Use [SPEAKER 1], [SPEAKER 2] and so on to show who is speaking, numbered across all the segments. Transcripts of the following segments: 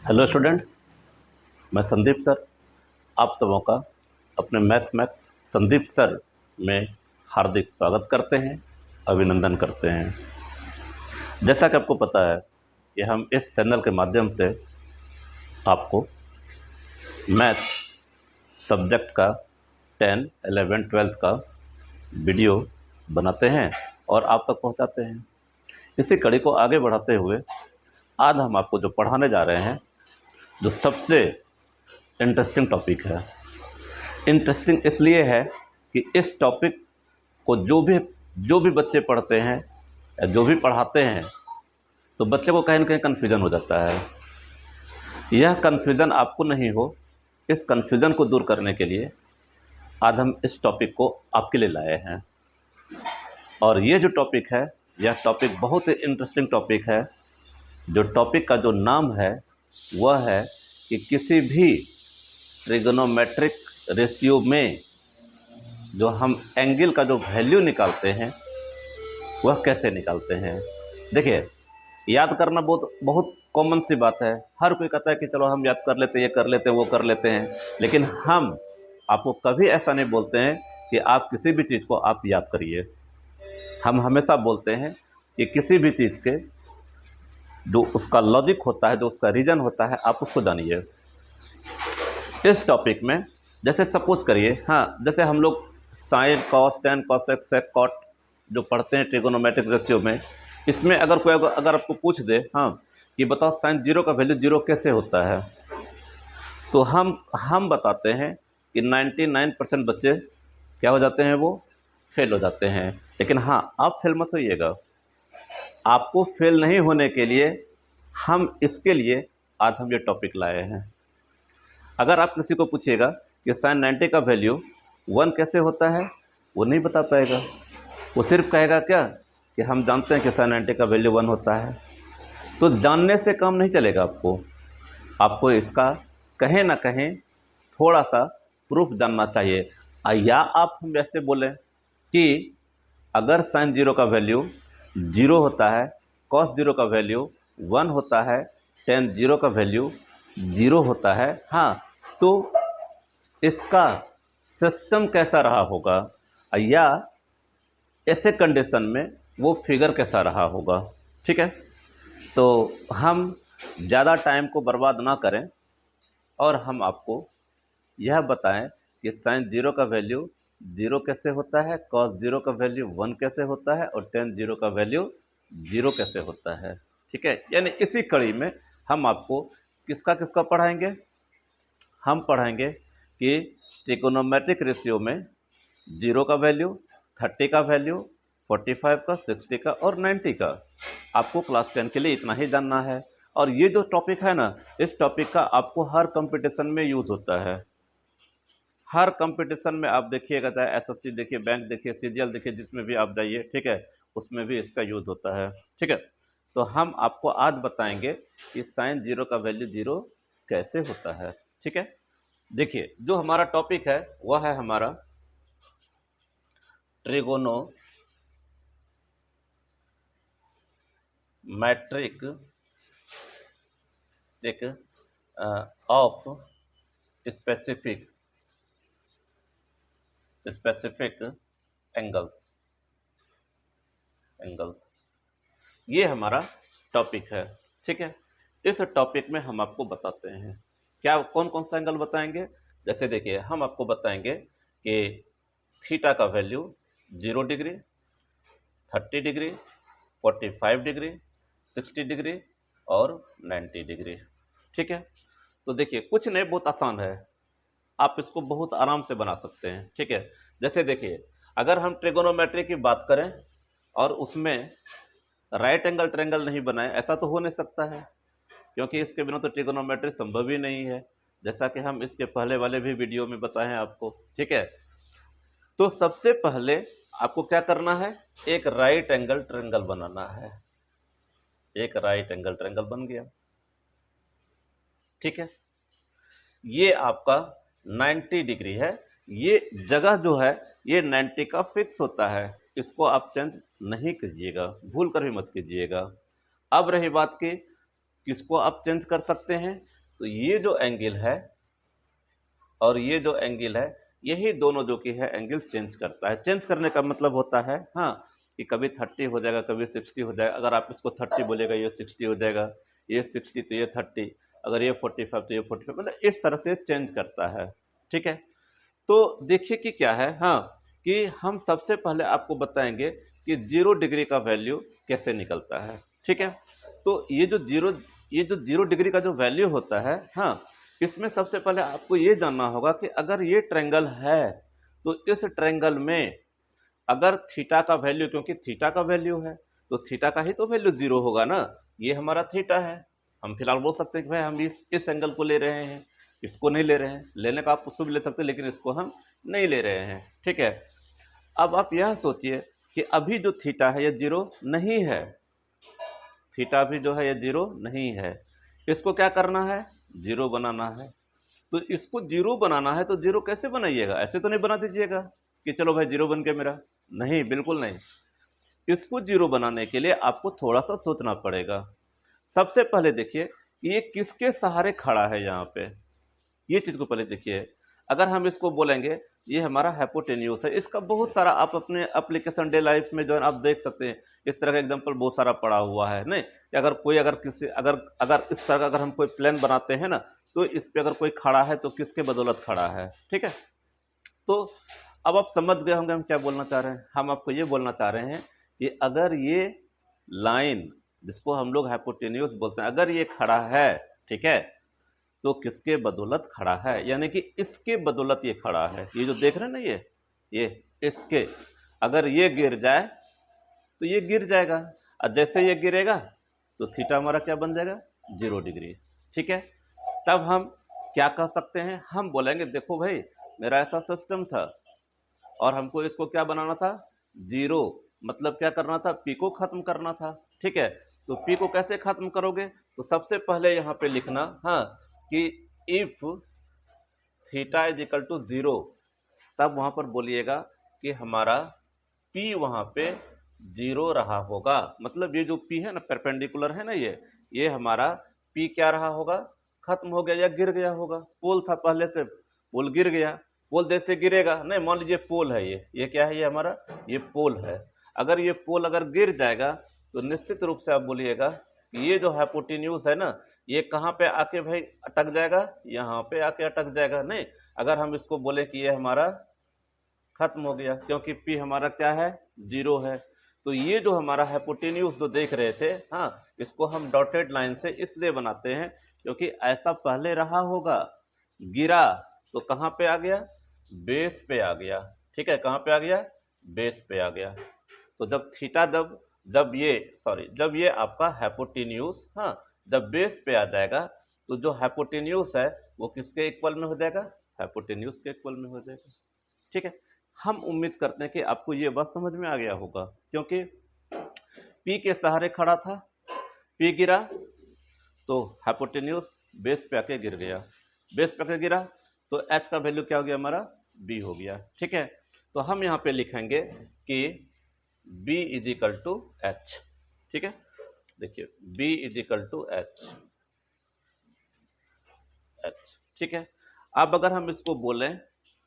[SPEAKER 1] Hello students, मैं Sandeep sir आप सबों का अपने मैथमेटिक्स संदीप सर में हार्दिक स्वागत करते हैं, अभिनंदन करते हैं। जैसा कि आपको पता है कि हम इस चैनल के माध्यम से आपको मैथ सब्जेक्ट का 10, 11, 12 का वीडियो बनाते हैं और आप तक पहुंचाते हैं। इसी कड़ी को आगे बढ़ाते हुए आज हम आपको जो पढ़ाने जा रहे हैं, जो सबसे इंटरेस्टिंग टॉपिक है। इंटरेस्टिंग इसलिए है कि इस टॉपिक को जो भी बच्चे पढ़ते हैं या जो भी पढ़ाते हैं, तो बच्चे को कहीं ना कहीं कन्फ्यूज़न हो जाता है। यह कन्फ्यूज़न आपको नहीं हो, इस कन्फ्यूज़न को दूर करने के लिए आज हम इस टॉपिक को आपके लिए लाए हैं। और ये जो टॉपिक है, यह टॉपिक बहुत ही इंटरेस्टिंग टॉपिक है। जो टॉपिक का जो नाम है वह है कि किसी भी ट्रिगोनोमेट्रिक रेशियो में जो हम एंगल का जो वैल्यू निकालते हैं वह कैसे निकालते हैं। देखिए, याद करना बहुत बहुत कॉमन सी बात है। हर कोई कहता है कि चलो हम याद कर लेते हैं, ये कर लेते हैं, वो कर लेते हैं, लेकिन हम आपको कभी ऐसा नहीं बोलते हैं कि आप किसी भी चीज़ को आप याद करिए। हम हमेशा बोलते हैं कि किसी भी चीज़ के जो उसका लॉजिक होता है, जो उसका रीज़न होता है, आप उसको जानिए। इस टॉपिक में जैसे सपोज करिए, जैसे हम लोग साइन, कॉस, टेन, कॉसेक, सेक, कॉट जो पढ़ते हैं ट्रिगोनोमेट्रिक रेशियो में, इसमें अगर कोई अगर आपको पूछ दे कि बताओ साइन जीरो का वैल्यू जीरो कैसे होता है, तो हम बताते हैं कि 99% बच्चे क्या हो जाते हैं, वो फेल हो जाते हैं। लेकिन आप फेल मत होइएगा। आपको फेल नहीं होने के लिए हम इसके लिए आज हम ये टॉपिक लाए हैं। अगर आप किसी को पूछिएगा कि साइन 90 का वैल्यू 1 कैसे होता है, वो नहीं बता पाएगा। वो सिर्फ कहेगा क्या कि हम जानते हैं कि साइन 90 का वैल्यू 1 होता है। तो जानने से काम नहीं चलेगा। आपको इसका कहीं ना कहीं थोड़ा सा प्रूफ जानना चाहिए। या आप हम ऐसे बोलें कि अगर साइन जीरो का वैल्यू 0 होता है, कॉस जीरो का वैल्यू 1 होता है, टेन जीरो का वैल्यू 0 होता है, तो इसका सिस्टम कैसा रहा होगा, या ऐसे कंडीशन में वो फिगर कैसा रहा होगा। ठीक है, तो हम ज़्यादा टाइम को बर्बाद ना करें और हम आपको यह बताएं कि साइन जीरो का वैल्यू 0 कैसे होता है, कॉस जीरो का वैल्यू 1 कैसे होता है, और टेन जीरो का वैल्यू 0 कैसे होता है। ठीक है, यानी इसी कड़ी में हम आपको किसका किसका पढ़ाएंगे। हम पढ़ाएंगे कि ट्रिगोनोमेट्रिक रेशियो में 0 का वैल्यू, 30 का वैल्यू, 45 का, 60 का और 90 का। आपको क्लास 10 के लिए इतना ही जानना है। और ये जो टॉपिक है ना, इस टॉपिक का आपको हर कंपटीशन में यूज़ होता है। हर कंपटीशन में आप देखिएगा, चाहे एसएससी देखिए, बैंक देखिए, सीजीएल देखिए, जिसमें भी आप जाइए, ठीक है, उसमें भी इसका यूज़ होता है। ठीक है, तो हम आपको आज बताएंगे कि साइन जीरो का वैल्यू 0 कैसे होता है। ठीक है, देखिए, जो हमारा टॉपिक है वह है हमारा ट्रिगोनोमेट्रिक ऑफ स्पेसिफिक एंगल्स ये हमारा टॉपिक है। ठीक है, इस टॉपिक में हम आपको बताते हैं क्या, कौन कौन सा एंगल बताएंगे। जैसे देखिए, हम आपको बताएंगे कि थीटा का value 0 degree, 30 degree, 45 degree, 60 degree और 90 डिग्री। ठीक है, तो देखिए, कुछ नहीं, बहुत आसान है, आप इसको बहुत आराम से बना सकते हैं। ठीक है, जैसे देखिए, अगर हम ट्रिगोनोमेट्री की बात करें और उसमें राइट एंगल ट्रायंगल नहीं बनाए, ऐसा तो हो नहीं सकता है, क्योंकि इसके बिना तो ट्रिगोनोमेट्री संभव ही नहीं है, जैसा कि हम इसके पहले वाले भी वीडियो में बताए हैं आपको। ठीक है, तो सबसे पहले आपको क्या करना है, एक राइट एंगल ट्रायंगल बनाना है। एक राइट एंगल ट्रायंगल बन गया। ठीक है, ये आपका 90 डिग्री है। ये जगह जो है ये 90 का फिक्स होता है, इसको आप चेंज नहीं कीजिएगा, भूल कर भी मत कीजिएगा। अब रही बात की किसको आप चेंज कर सकते हैं? तो ये जो एंगल है और ये जो एंगल है, यही दोनों जो कि है एंगल चेंज करता है। चेंज करने का मतलब होता है हाँ कि कभी 30 हो जाएगा, कभी 60 हो जाएगा। अगर आप इसको 30 बोलेगा ये 60 हो जाएगा, ये 60 तो ये 30, अगर ये 45 तो ये 45, मतलब इस तरह से चेंज करता है। ठीक है, तो देखिए कि क्या है हाँ कि हम सबसे पहले आपको बताएंगे कि 0 डिग्री का वैल्यू कैसे निकलता है। ठीक है, तो ये जो 0 डिग्री का जो वैल्यू होता है हाँ, इसमें सबसे पहले आपको ये जानना होगा कि अगर ये ट्रायंगल है तो इस ट्रायंगल में अगर थीटा का वैल्यू, क्योंकि थीटा का वैल्यू है तो थीटा का ही तो वैल्यू 0 होगा ना। ये हमारा थीटा है, हम फिलहाल बोल सकते हैं कि भाई हम इस एंगल को ले रहे हैं, इसको नहीं ले रहे हैं। लेने का आप उसको भी ले सकते हैं, लेकिन इसको हम नहीं ले रहे हैं। ठीक है, अब आप यह सोचिए कि अभी जो थीटा है ये 0 नहीं है, थीटा भी जो है ये 0 नहीं है। इसको क्या करना है? 0 बनाना है। तो इसको 0 बनाना है तो 0 कैसे बनाइएगा? ऐसे तो नहीं बना दीजिएगा कि चलो भाई 0 बन के मेरा, नहीं, बिल्कुल नहीं। इसको 0 बनाने के लिए आपको थोड़ा सा सोचना पड़ेगा। सबसे पहले देखिए ये किसके सहारे खड़ा है यहाँ पे, ये चीज़ को पहले देखिए। अगर हम इसको बोलेंगे ये हमारा हाइपोटेन्यूस है, इसका बहुत सारा आप अपने एप्लीकेशन डे लाइफ में जो है आप देख सकते हैं, इस तरह का एग्जांपल बहुत सारा पड़ा हुआ है नहीं कि अगर कोई अगर किसी अगर अगर इस तरह का अगर हम कोई प्लान बनाते हैं ना, तो इस पे अगर कोई खड़ा है तो किसके बदौलत खड़ा है। ठीक है, तो अब आप समझ गए होंगे हम क्या बोलना चाह रहे हैं। हम आपको ये बोलना चाह रहे हैं कि अगर ये लाइन जिसको हम लोग हाइपोटेन्यूस बोलते हैं, अगर ये खड़ा है, ठीक है, तो किसके बदौलत खड़ा है? यानी कि इसके बदौलत ये खड़ा है। ये जो देख रहे हैं ना ये इसके, अगर ये गिर जाए तो ये गिर जाएगा, और जैसे ये गिरेगा तो थीटा हमारा क्या बन जाएगा? 0 डिग्री। ठीक है, तब हम क्या कह सकते हैं? हम बोलेंगे देखो भाई मेरा ऐसा सिस्टम था और हमको इसको क्या बनाना था? 0, मतलब क्या करना था? पी को खत्म करना था। ठीक है, तो पी को कैसे खत्म करोगे? तो सबसे पहले यहाँ पे लिखना हाँ कि if theta is equal to 0, तब वहाँ पर बोलिएगा कि हमारा पी वहाँ पे 0 रहा होगा। मतलब ये जो पी है ना, परपेंडिकुलर है ना, ये हमारा पी क्या रहा होगा? खत्म हो गया या गिर गया होगा। पोल था पहले से, पोल गिर गया, पोल जैसे गिरेगा नहीं, मान लीजिए पोल है ये क्या है? ये हमारा ये पोल है। अगर ये पोल अगर गिर जाएगा तो निश्चित रूप से आप बोलिएगा कि ये जो हाइपोटेन्यूस है ना, ये कहाँ पे आके भाई अटक जाएगा? यहाँ पे आके अटक जाएगा। नहीं, अगर हम इसको बोले कि ये हमारा खत्म हो गया, क्योंकि पी हमारा क्या है? 0 है। तो ये जो हमारा हाइपोटेन्यूस जो देख रहे थे हाँ, इसको हम डॉटेड लाइन से इसलिए बनाते हैं क्योंकि ऐसा पहले रहा होगा, गिरा तो कहाँ पे आ गया? बेस पे आ गया। ठीक है, कहाँ पे आ गया? बेस पे आ गया। तो जब थीटा जब ये आपका हाइपोटेन्यूस हाँ जब बेस पे आ जाएगा तो जो हाइपोटेन्यूस है वो किसके इक्वल में हो जाएगा? हाइपोटेन्यूस के इक्वल में हो जाएगा। ठीक है, हम उम्मीद करते हैं कि आपको ये बात समझ में आ गया होगा, क्योंकि पी के सहारे खड़ा था, पी गिरा तो हाइपोटेन्यूस बेस पे आके गिर गया, बेस पे आके गिरा तो एच का वैल्यू क्या हो गया? हमारा बी हो गया। ठीक है, तो हम यहाँ पे लिखेंगे कि b is equal to h. ठीक है, देखिए b is equal to h. ठीक है, अब अगर हम इसको बोलें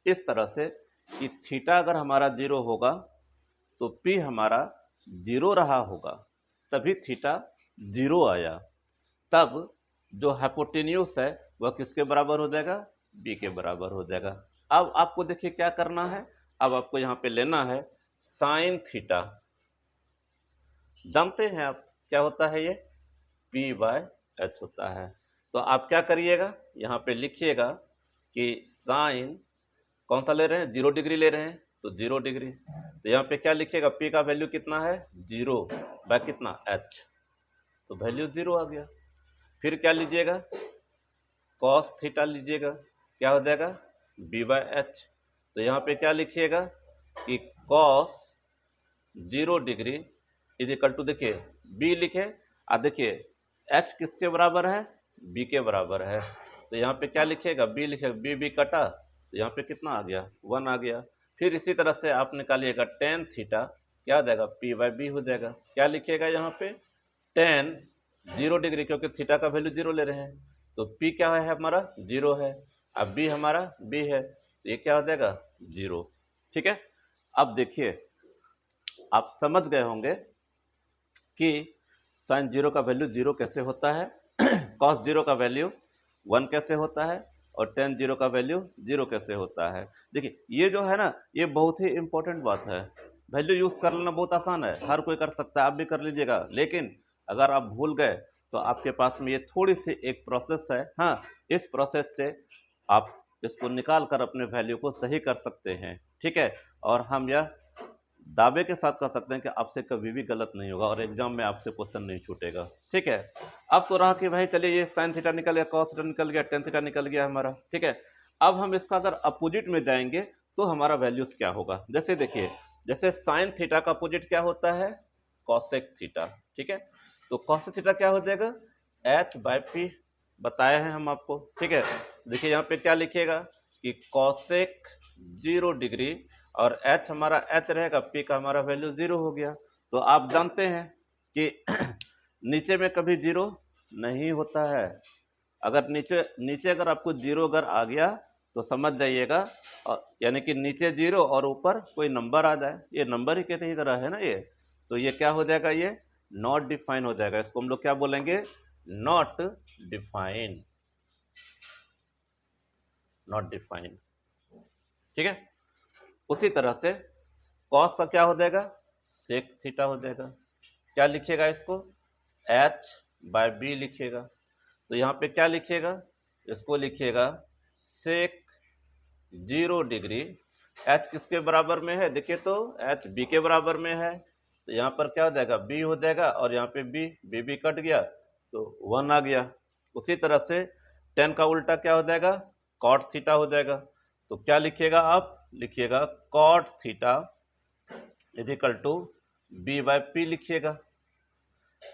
[SPEAKER 1] इस तरह से कि थीटा अगर हमारा 0 होगा तो p हमारा 0 रहा होगा, तभी थीटा 0 आया। तब जो हाइपोटेन्यूस है वह किसके बराबर हो जाएगा? b के बराबर हो जाएगा। अब आपको देखिए क्या करना है, अब आपको यहाँ पे लेना है साइन थीटा। जानते हैं आप क्या होता है? ये p बाय एच होता है। तो आप क्या करिएगा, यहाँ पे लिखिएगा कि साइन कौन सा ले रहे हैं? 0 डिग्री ले रहे हैं, तो 0 डिग्री। तो यहाँ पे क्या लिखिएगा? p का वैल्यू कितना है? 0 बाय कितना? h, तो वैल्यू 0 आ गया। फिर क्या लीजिएगा? कॉस थीटा लीजिएगा, क्या हो जाएगा? b by h. तो यहाँ पे क्या लिखिएगा कि cos 0 degree is equal to, देखिए b लिखे और देखिए h किसके बराबर है? b के बराबर है। तो यहाँ पे क्या लिखिएगा? b लिखेगा, b कटा तो यहाँ पे कितना आ गया? 1 आ गया। फिर इसी तरह से आप निकालिएगा टेन थीटा, क्या हो जाएगा? p बाय बी हो जाएगा। क्या लिखिएगा यहाँ पे? टेन 0 डिग्री, क्योंकि थीटा का वैल्यू 0 ले रहे हैं, तो P क्या है हमारा 0 है। अब B हमारा B है, तो ये क्या हो जाएगा 0। ठीक है, अब देखिए आप समझ गए होंगे कि साइन 0 का वैल्यू 0 कैसे होता है, कॉस 0 का वैल्यू 1 कैसे होता है, और टेन 0 का वैल्यू 0 कैसे होता है। देखिए ये जो है ना, ये बहुत ही इंपॉर्टेंट बात है। वैल्यू यूज कर लेना बहुत आसान है, हर कोई कर सकता है, आप भी कर लीजिएगा, लेकिन अगर आप भूल गए तो आपके पास में ये थोड़ी सी एक प्रोसेस है। हाँ, इस प्रोसेस से आप इसको निकाल कर अपने वैल्यू को सही कर सकते हैं। ठीक है, और हम यह दावे के साथ कह सकते हैं कि आपसे कभी भी गलत नहीं होगा और एग्जाम में आपसे क्वेश्चन नहीं छूटेगा। ठीक है, अब तो रहा कि भाई चलिए ये साइन थीटा निकल गया, कॉस थीटा निकल गया, टेन थीटा निकल गया हमारा। ठीक है, अब हम इसका अगर अपोजिट में जाएंगे तो हमारा वैल्यूज क्या होगा। जैसे देखिए, जैसे साइन थीटा का अपोजिट क्या होता है, कॉसेक थीटा। ठीक है, तो कॉसेक थीटा क्या हो जाएगा, h/p बताए हैं हम आपको। ठीक है, देखिए यहाँ पे क्या लिखिएगा कि कॉसेक 0 डिग्री, और h हमारा h रहेगा, p का हमारा वैल्यू 0 हो गया। तो आप जानते हैं कि नीचे में कभी 0 नहीं होता है। अगर नीचे नीचे अगर आपको 0 अगर आ गया तो समझ जाइएगा, यानी कि नीचे 0 और ऊपर कोई नंबर आ जाए, ये नंबर ही कहते ही तरह है ना ये, तो ये क्या हो जाएगा, ये नॉट डिफाइन हो जाएगा। इसको हम लोग क्या बोलेंगे, नॉट डिफाइन, नॉट डिफाइन। ठीक है, उसी तरह से कॉस का क्या हो जाएगा, सेक थीटा हो जाएगा। क्या लिखिएगा इसको, h/b लिखिएगा। तो यहाँ पे क्या लिखिएगा, इसको लिखिएगा सेक 0 डिग्री। h किसके बराबर में है, देखिए तो h b के बराबर में है, तो यहाँ पर क्या हो जाएगा, b हो जाएगा, और यहाँ पे b कट गया तो 1 आ गया। उसी तरह से टेन का उल्टा क्या हो जाएगा, कॉट थीटा हो जाएगा। तो क्या लिखिएगा, आप लिखिएगा cot theta is equal to b/p लिखिएगा।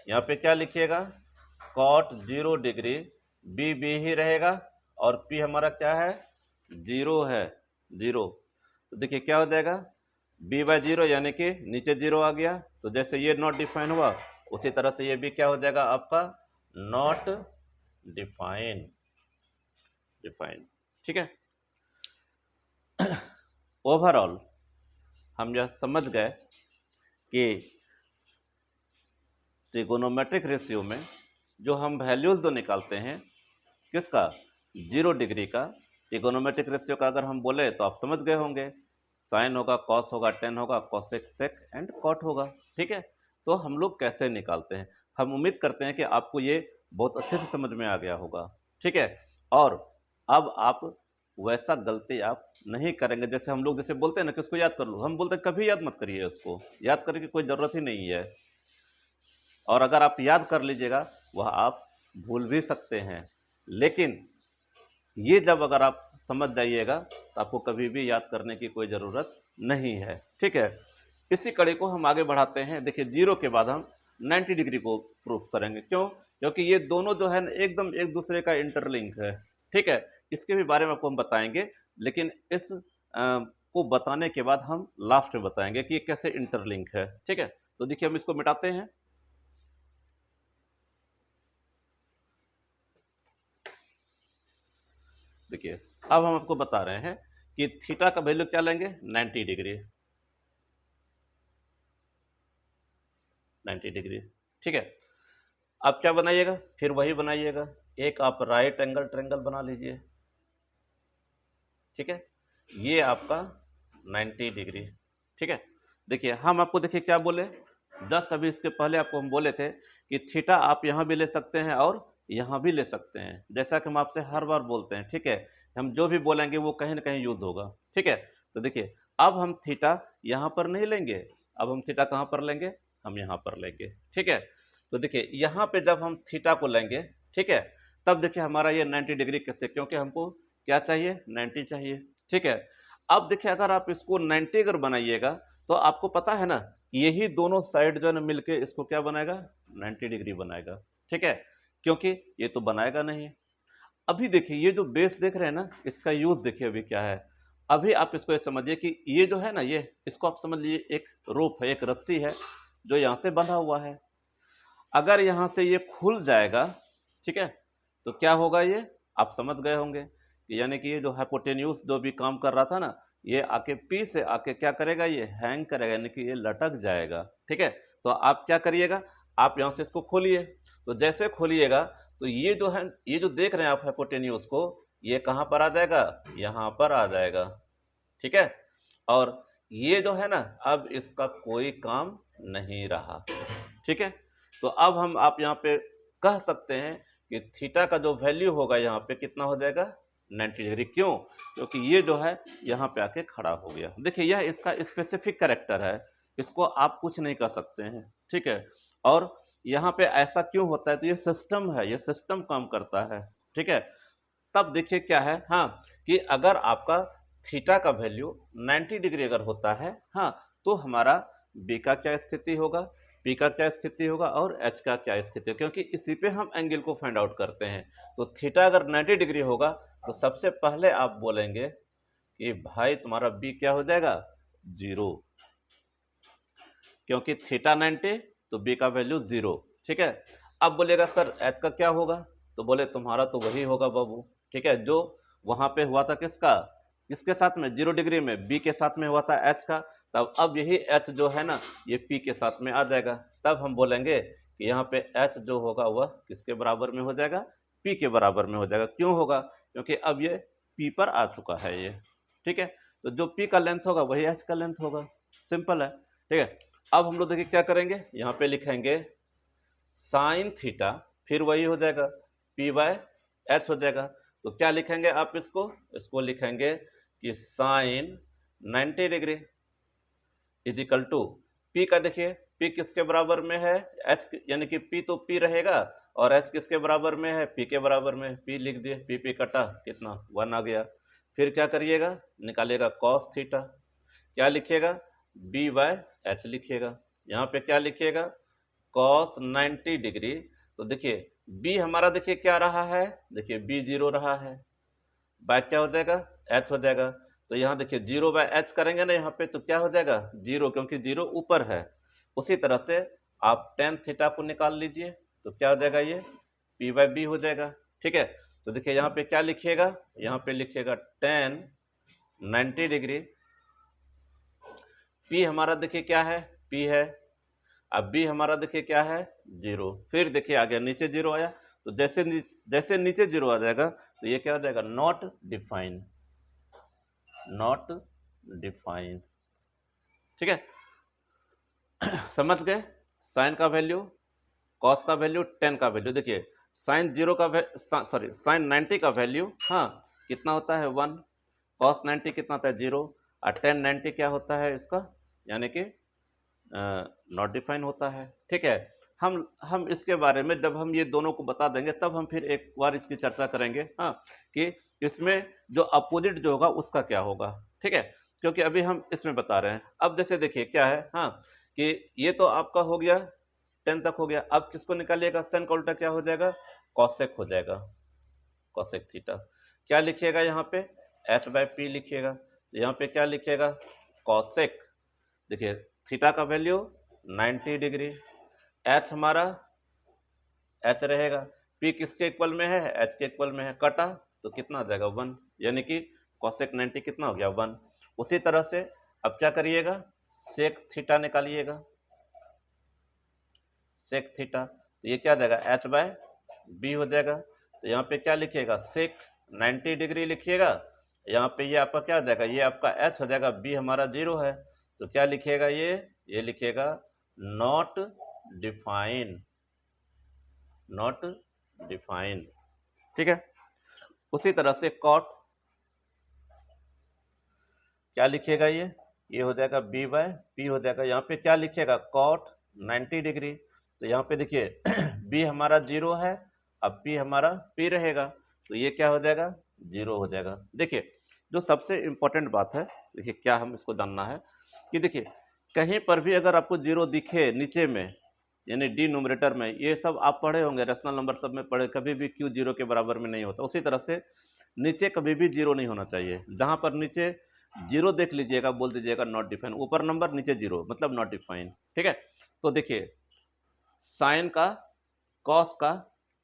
[SPEAKER 1] यहाँ पे क्या लिखिएगा, कॉट 0 डिग्री, b ही रहेगा, और p हमारा क्या है 0 है, 0। तो देखिए क्या हो जाएगा, b/0 यानी कि नीचे 0 आ गया, तो जैसे ये नॉट डिफाइन हुआ उसी तरह से ये भी क्या हो जाएगा आपका नॉट डिफाइन, डिफाइन। ठीक है, ओवरऑल हम यह समझ गए कि ट्रिगोनोमेट्रिक रेशियो में जो हम वैल्यूज जो निकालते हैं, किसका 0 डिग्री का, ट्रिगोनोमेट्रिक रेशियो का अगर हम बोले तो आप समझ गए होंगे, साइन होगा, कॉस होगा, टेन होगा, कॉसेक, सेक एंड कॉट होगा। ठीक है, तो हम लोग कैसे निकालते हैं, हम उम्मीद करते हैं कि आपको ये बहुत अच्छे से समझ में आ गया होगा। ठीक है, और अब आप वैसा गलती आप नहीं करेंगे। जैसे हम लोग जैसे बोलते हैं ना कि उसको याद कर लो, हम बोलते हैं कभी याद मत करिए, उसको याद करने की कोई ज़रूरत ही नहीं है, और अगर आप याद कर लीजिएगा वह आप भूल भी सकते हैं, लेकिन ये जब अगर आप समझ जाइएगा तो आपको कभी भी याद करने की कोई ज़रूरत नहीं है। ठीक है, इसी कड़ी को हम आगे बढ़ाते हैं। देखिए 0 के बाद हम 90 डिग्री को प्रूफ करेंगे। क्यों, क्योंकि ये दोनों जो है ना एकदम एक दूसरे का इंटरलिंक है। ठीक है, इसके भी बारे में आपको हम बताएंगे, लेकिन इस को बताने के बाद हम लास्ट में बताएंगे कि ये कैसे इंटरलिंक है। ठीक है, तो देखिए हम इसको मिटाते हैं। देखिए अब हम आपको बता रहे हैं कि थीटा का वैल्यू क्या लेंगे, 90 डिग्री, 90 डिग्री। ठीक है, अब क्या बनाइएगा, फिर वही बनाइएगा, एक आप राइट एंगल ट्रायंगल बना लीजिए। ठीक है, ये आपका 90 डिग्री। ठीक है, देखिए हम आपको देखिए क्या बोले, जस्ट अभी इसके पहले आपको हम बोले थे कि थीटा आप यहाँ भी ले सकते हैं और यहाँ भी ले सकते हैं, जैसा कि हम आपसे हर बार बोलते हैं। ठीक है, हम जो भी बोलेंगे वो कहीं ना कहीं यूज होगा। ठीक है, तो देखिए अब हम थीटा यहाँ पर नहीं लेंगे, अब हम थीटा कहाँ पर लेंगे, हम यहाँ पर लेंगे। ठीक है, तो देखिए यहाँ पे जब हम थीटा को लेंगे, ठीक है, तब देखिए हमारा ये 90 डिग्री कैसे, क्योंकि हमको क्या चाहिए, 90 चाहिए। ठीक है, अब देखिए अगर आप इसको 90 अगर बनाइएगा तो आपको पता है ना, यही दोनों साइड जो है ना मिलके इसको क्या बनाएगा, 90 डिग्री बनाएगा। ठीक है, क्योंकि ये तो बनाएगा नहीं। अभी देखिए ये जो बेस देख रहे हैं ना, इसका यूज देखिए अभी क्या है। अभी आप इसको ये समझिए कि ये जो है ना, ये इसको आप समझ लीजिए एक रोप है, एक रस्सी है जो यहाँ से बंधा हुआ है। अगर यहाँ से ये खुल जाएगा, ठीक है, तो क्या होगा, ये आप समझ गए होंगे कि यानी कि ये जो हाइपोटेन्यूज जो भी काम कर रहा था ना, ये आके पी से आके क्या करेगा, ये हैंग करेगा, यानी कि ये लटक जाएगा। ठीक है, तो आप क्या करिएगा, आप यहाँ से इसको खोलिए। तो जैसे खोलिएगा तो ये जो है, ये जो देख रहे हैं आप हाइपोटेन्यूज को, ये कहाँ पर आ जाएगा, यहाँ पर आ जाएगा। ठीक है, और ये जो है ना, अब इसका कोई काम नहीं रहा। ठीक है, तो अब हम आप यहाँ पे कह सकते हैं कि थीटा का जो वैल्यू होगा यहाँ पे कितना हो जाएगा, 90 डिग्री। क्यों? क्योंकि ये जो है यहाँ पे आके खड़ा हो गया। देखिए यह इसका स्पेसिफिक कैरेक्टर है, इसको आप कुछ नहीं कर सकते हैं। ठीक है, और यहाँ पे ऐसा क्यों होता है, तो ये सिस्टम है, ये सिस्टम काम करता है। ठीक है, तब देखिए क्या है, हाँ, कि अगर आपका थीटा का वैल्यू 90 डिग्री अगर होता है, हाँ, तो हमारा बी का क्या स्थिति होगा, पी का क्या स्थिति होगा और एच का क्या स्थिति है, क्योंकि इसी पे हम एंगल को फाइंड आउट करते हैं। तो थीटा अगर 90 डिग्री होगा तो सबसे पहले आप बोलेंगे कि भाई तुम्हारा बी क्या हो जाएगा, 0, क्योंकि थीटा 90 तो बी का वैल्यू 0। ठीक है, अब बोलेगा सर एच का क्या होगा, तो बोले तुम्हारा तो वही होगा बाबू। ठीक है, जो वहां पे हुआ था किसका, किसके साथ में, 0 डिग्री में, बी के साथ में हुआ था एच का। तब अब यही एच जो है ना, ये पी के साथ में आ जाएगा। तब हम बोलेंगे कि यहाँ पे एच जो होगा वह किसके बराबर में हो जाएगा, पी के बराबर में हो जाएगा। क्यों होगा, क्योंकि अब ये पी पर आ चुका है ये। ठीक है, तो जो पी का लेंथ होगा वही एच का लेंथ होगा, सिंपल है। ठीक है, अब हम लोग देखिए क्या करेंगे, यहाँ पे लिखेंगे साइन थीटा, फिर वही हो जाएगा पी बाय एच हो जाएगा। तो क्या लिखेंगे आप इसको लिखेंगे कि sine 90 degree is equal to p का, देखिए पी किसके बराबर में है, एच, यानी कि पी तो पी रहेगा और एच किसके बराबर में है, पी के बराबर में। पी लिख दिए, पी पी कटा, कितना 1 आ गया। फिर क्या करिएगा, निकालिएगा कॉस थीटा, क्या लिखिएगा, बी बाय एच लिखिएगा। यहाँ पे क्या लिखिएगा, कॉस 90 डिग्री। तो देखिए बी हमारा देखिए क्या रहा है, देखिए बी 0 रहा है, बाय क्या हो जाएगा, एच हो जाएगा। तो यहाँ देखिए 0 बाय एच करेंगे ना यहाँ पे, तो क्या हो जाएगा 0, क्योंकि 0 ऊपर है। उसी तरह से आप टेन थीटा को निकाल लीजिए, तो क्या हो जाएगा, ये पी बाय बी हो जाएगा। ठीक है, तो देखिए यहाँ पे क्या लिखिएगा, यहाँ पे लिखिएगा टेन 90 डिग्री, पी हमारा देखिए क्या है, पी है, अब बी हमारा देखिए क्या है, 0। फिर देखिए आ गया नीचे 0 आया, तो जैसे नीचे 0 आ जाएगा तो ये क्या हो जाएगा, नॉट डिफाइन, नॉट डिफाइन। ठीक है, समझ गए, साइन का वैल्यू, कॉस का वैल्यू, टेन का वैल्यू। देखिए साइन 0 का सॉरी साइन 90 का वैल्यू, हाँ, कितना होता है 1, कॉस 90 कितना होता है 0, और टेन 90 क्या होता है इसका, यानी कि नॉट डिफाइन होता है। ठीक है, हम इसके बारे में जब हम ये दोनों को बता देंगे तब हम फिर एक बार इसकी चर्चा करेंगे, हाँ, कि इसमें जो अपोजिट जो होगा उसका क्या होगा। ठीक है, क्योंकि अभी हम इसमें बता रहे हैं। अब जैसे देखिए क्या है, हाँ, कि ये तो आपका हो गया 10 तक हो गया। अब किसको निकालिएगा, साइन का उल्टा क्या हो जाएगा, कॉसेक हो जाएगा, कॉसेक थीटा। क्या लिखिएगा यहाँ पे, एच बाय पी लिखिएगा। तो यहाँ पे क्या लिखिएगा, कॉसेक, देखिए थीटा का वैल्यू 90 डिग्री, एच हमारा एच रहेगा, पी किसके इक्वल में है, एच के इक्वल में है, कटा तो कितना आ जाएगा 1, यानी कि कॉसेक 90 कितना हो गया 1। उसी तरह से अब क्या करिएगा, सेक थीटा निकालिएगा, सेक थीटा, तो ये क्या आ जाएगा, एच बाय बी हो जाएगा। तो यहाँ पे क्या लिखिएगा, सेक 90 डिग्री लिखिएगा, यहाँ पे ये आपका क्या हो जाएगा, ये आपका एच हो जाएगा, बी हमारा 0 है, तो क्या लिखिएगा, ये लिखिएगा नॉट डिफाइन, नॉट डिफाइन। ठीक है, उसी तरह से कॉट, क्या लिखिएगा, ये हो जाएगा बी बाय पी हो जाएगा। यहाँ पे क्या लिखिएगा, कॉट 90 डिग्री, तो यहाँ पे देखिए बी हमारा 0 है, अब पी हमारा पी रहेगा, तो ये क्या हो जाएगा, 0 हो जाएगा। देखिए जो सबसे इम्पोर्टेंट बात है, देखिए क्या हम इसको जानना है कि देखिए कहीं पर भी अगर आपको 0 दिखे नीचे में, यानी डी नोमिनेटर में, ये सब आप पढ़े होंगे, रेशनल नंबर सब में पढ़े, कभी भी क्यू 0 के बराबर में नहीं होता। उसी तरह से नीचे कभी भी 0 नहीं होना चाहिए। जहाँ पर नीचे 0 देख लीजिएगा, बोल दीजिएगा नॉट डिफाइन, ऊपर नंबर नीचे 0 मतलब नॉट डिफाइन। ठीक है, तो देखिए साइन का, कॉस का,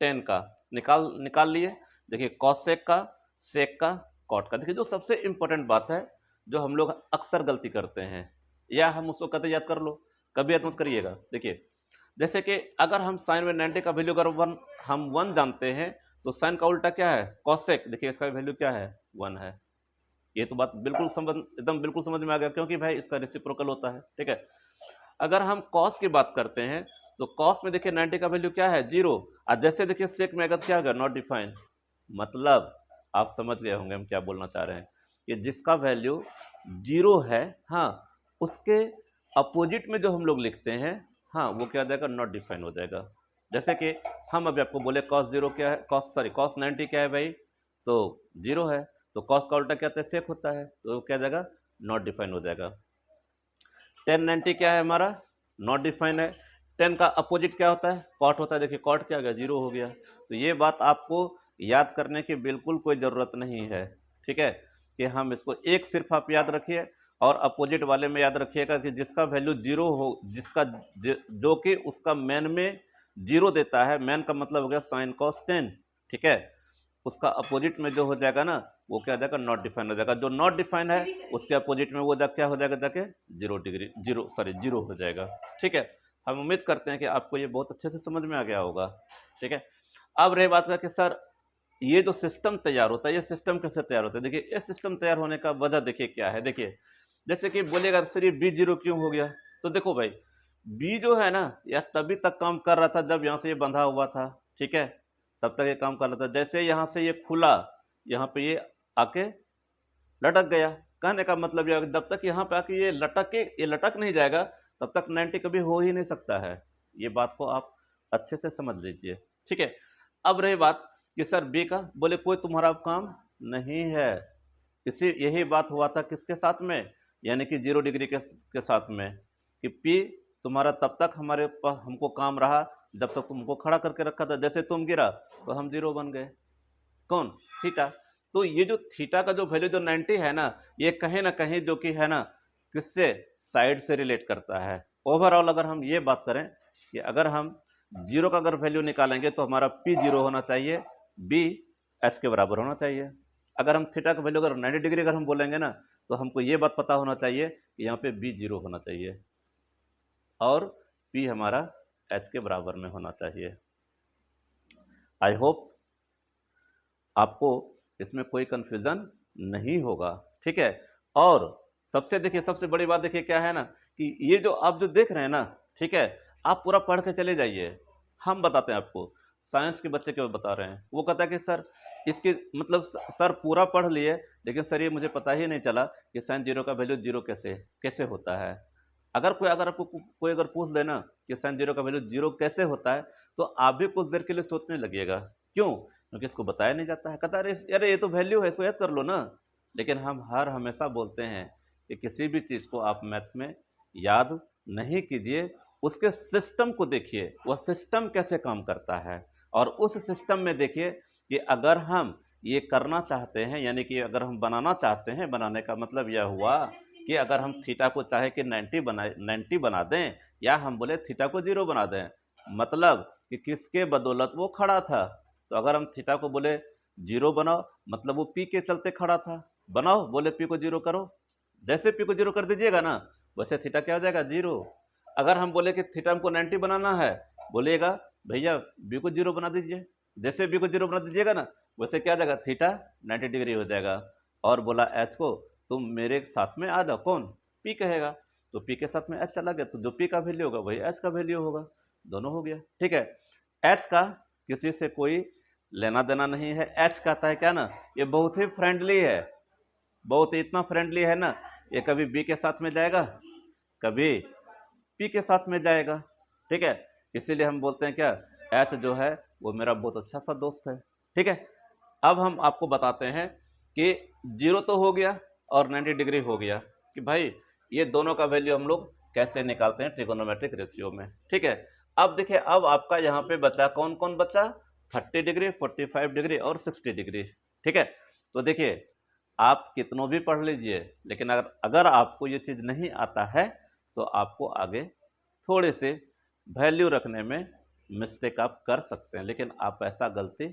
[SPEAKER 1] टेन का निकाल लिए। देखिए कॉसेक का, सेक का, कॉट का। देखिए जो सबसे इंपॉर्टेंट बात है, जो हम लोग अक्सर गलती करते हैं, या हम उसको कहते याद कर लो, कभी याद मत करिएगा। देखिए जैसे कि अगर हम साइन में 90 का वैल्यू अगर हम 1 जानते हैं, तो साइन का उल्टा क्या है, कॉसेक। देखिए इसका वैल्यू क्या है, 1 है। ये तो बात बिल्कुल समझ में आ गया, क्योंकि भाई इसका रेसिप्रोकल होता है। ठीक है, अगर हम कॉस की बात करते हैं, तो कॉस में देखिए 90 का वैल्यू क्या है, 0। और जैसे देखिए सेक में अगर क्या होगा, नॉट डिफाइन। मतलब आप समझ गए होंगे हम क्या बोलना चाह रहे हैं, कि जिसका वैल्यू 0 है, हाँ, उसके अपोजिट में जो हम लोग लिखते हैं, हाँ, वो क्या हो जाएगा, नॉट डिफाइन हो जाएगा। जैसे कि हम अभी आपको बोले cos 0 क्या है, cos 90 क्या है भाई, तो 0 है। तो cos का उल्टा क्या होता है, सेक होता है, तो क्या हो जाएगा, नॉट डिफाइन हो जाएगा। 1090 क्या है हमारा, नॉट डिफाइन है। 10 का अपोजिट क्या होता है, कॉट होता है। देखिए कॉट क्या हो गया, 0 हो गया। तो ये बात आपको याद करने की बिल्कुल कोई ज़रूरत नहीं है। ठीक है, कि हम इसको एक सिर्फ आप याद रखिए, और अपोजिट वाले में याद रखिएगा कि जिसका वैल्यू 0 हो, जो कि उसका मैन में 0 देता है, मैन का मतलब हो गया साइन कॉस 10। ठीक है, उसका अपोजिट में जो हो जाएगा ना, वो क्या हो जाएगा, नॉट डिफाइन हो जाएगा। जो नॉट डिफाइन है उसके अपोजिट में वो क्या हो जाएगा, जाके 0 हो जाएगा। ठीक है, हम उम्मीद करते हैं कि आपको ये बहुत अच्छे से समझ में आ गया होगा। ठीक है, अब रही बात का कि सर ये जो सिस्टम तैयार होता है, ये सिस्टम कैसे तैयार होता है। देखिए ये सिस्टम तैयार होने का वजह देखिए क्या है। देखिए जैसे कि बोलेगा सर ये बी 0 क्यों हो गया, तो देखो भाई बी जो है ना, यह तभी तक काम कर रहा था जब यहाँ से ये बंधा हुआ था। ठीक है, तब तक ये काम कर रहा था। जैसे यहाँ से ये खुला, यहाँ पे ये आके लटक गया। कहने का मतलब यह, जब तक यहाँ पे आके ये लटक नहीं जाएगा, तब तक 90 कभी हो ही नहीं सकता है। ये बात को आप अच्छे से समझ लीजिए। ठीक है, अब रही बात कि सर बी का, बोले कोई तुम्हारा काम नहीं है। यही बात हुआ था किसके साथ में, यानी कि 0 डिग्री के साथ में, कि पी तुम्हारा तब तक हमारे पास हमको काम रहा जब तक तुमको खड़ा करके रखा था। जैसे तुम गिरा तो हम 0 बन गए। कौन, थीटा। तो ये जो थीटा का जो वैल्यू जो 90 है ना, ये कहीं ना कहीं जो कि है ना, किससे, साइड से रिलेट करता है। ओवरऑल अगर हम ये बात करें कि अगर हम 0 का अगर वैल्यू निकालेंगे तो हमारा पी 0 होना चाहिए, बी एच के बराबर होना चाहिए। अगर हम थीटा का वैल्यू अगर 90 डिग्री अगर हम बोलेंगे ना, तो हमको ये बात पता होना चाहिए कि यहाँ पे बी 0 होना चाहिए और पी हमारा एच के बराबर में होना चाहिए। आई होप आपको इसमें कोई कंफ्यूजन नहीं होगा। ठीक है, और सबसे बड़ी बात देखिए क्या है ना, कि ये जो आप जो देख रहे हैं ना, ठीक है, आप पूरा पढ़ के चले जाइए। हम बताते हैं आपको, साइंस के बच्चे क्यों बता रहे हैं, वो कहता है कि सर इसके मतलब सर पूरा पढ़ लिए, लेकिन सर ये मुझे पता ही नहीं चला कि साइन 0 का वैल्यू 0 कैसे कैसे होता है। अगर आपको कोई अगर पूछ देना कि साइन 0 का वैल्यू 0 कैसे होता है, तो आप भी कुछ देर के लिए सोचने लगिएगा। क्यों, क्योंकि इसको बताया नहीं जाता है। कहता है अरे ये तो वैल्यू है, इसको याद कर लो ना। लेकिन हम हमेशा बोलते हैं कि किसी भी चीज़ को आप मैथ में याद नहीं कीजिए, उसके सिस्टम को देखिए, वह सिस्टम कैसे काम करता है, और उस सिस्टम में देखिए कि अगर हम ये करना चाहते हैं, यानी कि अगर हम बनाना चाहते हैं, बनाने का मतलब यह हुआ कि अगर हम थीटा को चाहे कि 90 बना दें, या हम बोले थीटा को 0 बना दें, मतलब कि किसके बदौलत वो खड़ा था। तो अगर हम थीटा को बोले 0 बनाओ, मतलब वो पी के चलते खड़ा था। बनाओ, बोले पी को 0 करो, जैसे पी को 0 कर दीजिएगा ना, वैसे थीटा क्या हो जाएगा, 0। अगर हम बोले कि थीटा हमको 90 बनाना है, बोलिएगा भैया बी को 0 बना दीजिए, जैसे बी को 0 बना दीजिएगा ना, वैसे क्या हो जाएगा, थीटा 90 डिग्री हो जाएगा। और बोला एच को तुम मेरे साथ में आ जाओ, कौन, पी कहेगा, तो पी के साथ में एच चला गया, तो जो पी का वैल्यू होगा वही एच का वैल्यू होगा, दोनों हो गया। ठीक है, एच का किसी से कोई लेना देना नहीं है। एच कहता है क्या ना, ये बहुत ही फ्रेंडली है, बहुत ही इतना फ्रेंडली है ना, ये कभी बी के साथ में जाएगा, कभी पी के साथ में जाएगा। ठीक है, इसीलिए हम बोलते हैं क्या, एच जो है वो मेरा बहुत अच्छा सा दोस्त है। ठीक है, अब हम आपको बताते हैं कि 0 तो हो गया और 90 डिग्री हो गया, कि भाई ये दोनों का वैल्यू हम लोग कैसे निकालते हैं ट्रिगोनोमेट्रिक रेशियो में। ठीक है, अब देखिए, अब आपका यहाँ पे बचा कौन कौन बचा, 30 डिग्री, 45 डिग्री और 60 डिग्री। ठीक है, तो देखिए आप कितनों भी पढ़ लीजिए, लेकिन अगर आपको ये चीज़ नहीं आता है, तो आपको आगे थोड़े से वैल्यू रखने में मिस्टेक आप कर सकते हैं, लेकिन आप ऐसा गलती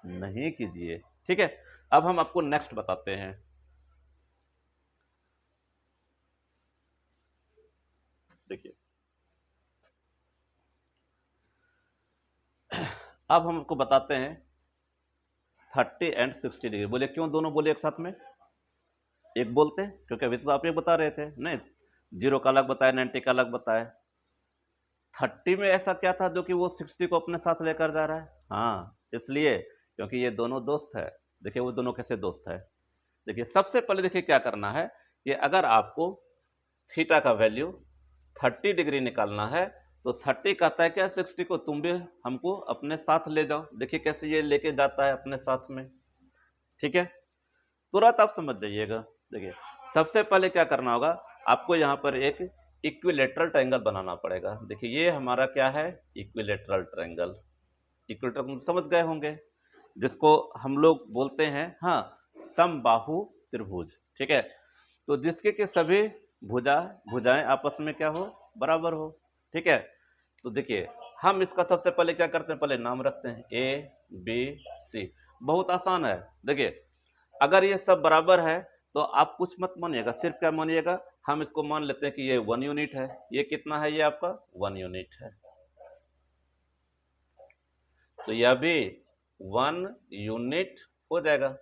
[SPEAKER 1] नहीं कीजिए। ठीक है, अब हम आपको नेक्स्ट बताते हैं। देखिए, अब हम आपको बताते हैं 30 एंड 60 डिग्री। बोले क्यों दोनों बोले एक साथ में? एक बोलते हैं क्योंकि अभी तो आप एक बता रहे थे, नहीं 0 का अलग बताया, 90 का अलग बताया। 30 में ऐसा क्या था जो कि वो 60 को अपने साथ लेकर जा रहा है? हाँ, इसलिए क्योंकि ये दोनों दोस्त है। देखिए वो दोनों कैसे दोस्त है। देखिए सबसे पहले देखिए क्या करना है कि अगर आपको थीटा का वैल्यू 30 डिग्री निकालना है तो 30 कहता है क्या 60 को तुम भी हमको अपने साथ ले जाओ। देखिए कैसे ये लेके जाता है अपने साथ में। ठीक है, तुरंत आप समझ जाइएगा। देखिए सबसे पहले क्या करना होगा, आपको यहाँ पर एक इक्विलेटरल ट्रायंगल बनाना पड़ेगा। देखिए ये हमारा क्या है, इक्विलेटरल ट्रायंगल। इक्विलेटरल समझ गए होंगे, जिसको हम लोग बोलते हैं हाँ समबाहु त्रिभुज। ठीक है, तो जिसके के सभी भुजाएं आपस में क्या हो, बराबर हो। ठीक है, तो देखिए हम इसका सबसे पहले क्या करते हैं, पहले नाम रखते हैं ए बी सी। बहुत आसान है। देखिए अगर ये सब बराबर है तो आप कुछ मत मानिएगा, सिर्फ क्या मानिएगा, हम इसको मान लेते हैं कि ये 1 यूनिट है। ये कितना है, ये आपका 1 यूनिट है। तो यह भी 1 यूनिट हो जाएगा,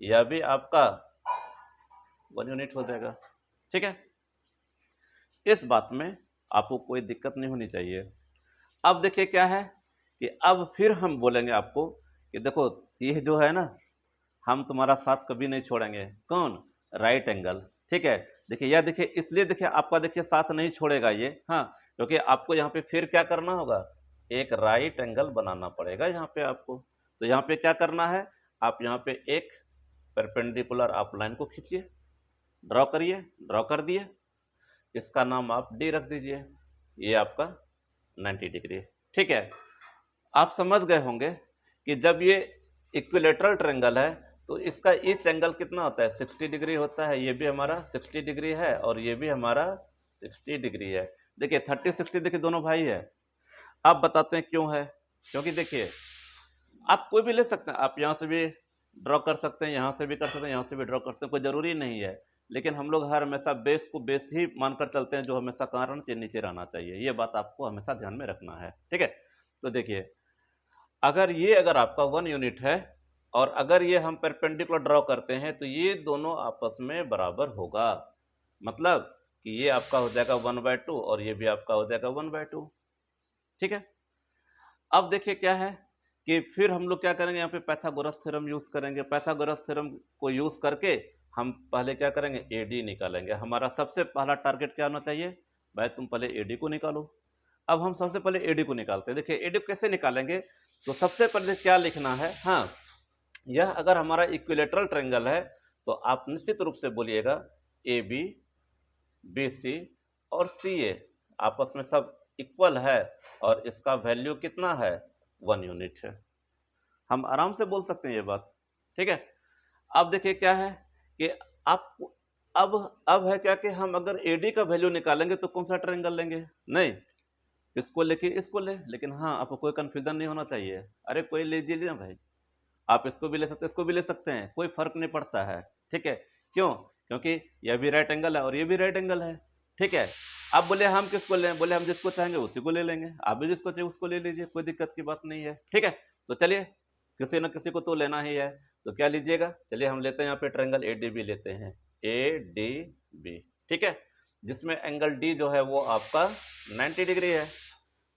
[SPEAKER 1] यह भी आपका 1 यूनिट हो जाएगा। ठीक है, इस बात में आपको कोई दिक्कत नहीं होनी चाहिए। अब देखिए क्या है कि अब फिर हम बोलेंगे आपको कि देखो ये जो है ना, हम तुम्हारा साथ कभी नहीं छोड़ेंगे। कौन? Right angle. ठीक है, देखिए यह देखिए इसलिए देखिए आपका देखिए साथ नहीं छोड़ेगा ये, हाँ क्योंकि आपको यहाँ पे फिर क्या करना होगा, एक राइट एंगल बनाना पड़ेगा यहाँ पे आपको। तो यहाँ पे क्या करना है, आप यहाँ पे एक परपेंडिकुलर आप लाइन को खींचिए, ड्रॉ करिए, ड्रॉ कर दिए, इसका नाम आप डी रख दीजिए। ये आपका 90 डिग्री है। ठीक है, आप समझ गए होंगे कि जब ये इक्विलेटरल ट्रायंगल है तो इसका ईच एंगल कितना होता है, 60 डिग्री होता है। ये भी हमारा 60 डिग्री है और ये भी हमारा 60 डिग्री है। देखिए 30 60 देखिए दोनों भाई है। आप बताते हैं क्यों है, क्योंकि देखिए आप कोई भी ले सकते हैं, आप यहाँ से भी ड्रॉ कर सकते हैं, यहाँ से भी कर सकते हैं, यहाँ से भी ड्रॉ कर सकते हैं, कोई ज़रूरी नहीं है। लेकिन हम लोग हर हमेशा बेस को बेस ही मानकर चलते हैं, जो हमेशा कारण के नीचे रहना चाहिए। ये बात आपको हमेशा ध्यान में रखना है। ठीक है, तो देखिए अगर आपका 1 यूनिट है और अगर ये हम परपेंडिकुलर ड्रॉ करते हैं तो ये दोनों आपस में बराबर होगा। मतलब कि ये आपका हो जाएगा 1/2 और ये भी आपका हो जाएगा 1/2। ठीक है, अब देखिए क्या है कि फिर हम लोग क्या करेंगे, यहाँ पे पाइथागोरस थ्योरम यूज करेंगे। पाइथागोरस थ्योरम को यूज करके हम पहले क्या करेंगे, एडी निकालेंगे। हमारा सबसे पहला टारगेट क्या होना चाहिए, भाई तुम पहले एडी को निकालो। अब हम सबसे पहले एडी को निकालते हैं। देखिए एडी को कैसे निकालेंगे, तो सबसे पहले क्या लिखना है, हाँ यह अगर हमारा इक्विलेटरल ट्रायंगल है तो आप निश्चित रूप से बोलिएगा ए बी, बी सी और सी ए आपस में सब इक्वल है और इसका वैल्यू कितना है, 1 यूनिट है। हम आराम से बोल सकते हैं ये बात। ठीक है, अब देखिए क्या है कि आप अब है क्या कि हम अगर एडी का वैल्यू निकालेंगे तो कौन सा ट्रायंगल लेंगे, नहीं इसको लेके इसको ले। लेकिन हाँ आपको कोई कंफ्यूजन नहीं होना चाहिए, अरे कोई ले लीजिए ना भाई, आप इसको भी ले सकते हैं, इसको भी ले सकते हैं, कोई फर्क नहीं पड़ता है। ठीक है, क्यों, क्योंकि यह भी राइट एंगल है और ये भी राइट एंगल है। ठीक है, आप बोले हम किसको लें, बोले हम जिसको चाहेंगे उसी को ले लेंगे, आप भी जिसको चाहिए उसको ले लीजिए, कोई दिक्कत की बात नहीं है। ठीक है, तो चलिए किसी न किसी को तो लेना ही है, तो क्या लीजिएगा, चलिए हम लेते हैं यहाँ पे ट्रायंगल एडीबी लेते हैं, एडीबी। ठीक है, जिसमें एंगल डी जो है वो आपका 90 डिग्री है।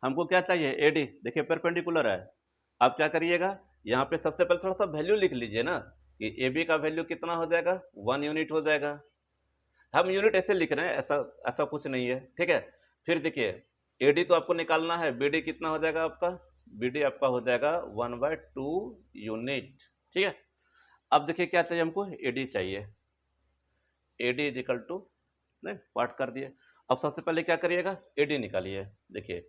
[SPEAKER 1] हमको क्या चाहिए, एडी। देखिए परपेंडिकुलर है, आप क्या करिएगा, यहाँ पे सबसे पहले थोड़ा सा वैल्यू लिख लीजिए ना कि ए बी का वैल्यू कितना हो जाएगा, 1 यूनिट हो जाएगा। हम यूनिट ऐसे लिख रहे हैं, ऐसा ऐसा कुछ नहीं है। ठीक है, फिर देखिए ए डी तो आपको निकालना है, बी डी कितना हो जाएगा आपका, बी डी आपका हो जाएगा 1/2 यूनिट। ठीक है, अब देखिए क्या चाहिए हमको, ए डी चाहिए। A D is equal to, नहीं पार्ट कर दिए। अब सबसे पहले क्या करिएगा, ए डी निकालिए। देखिए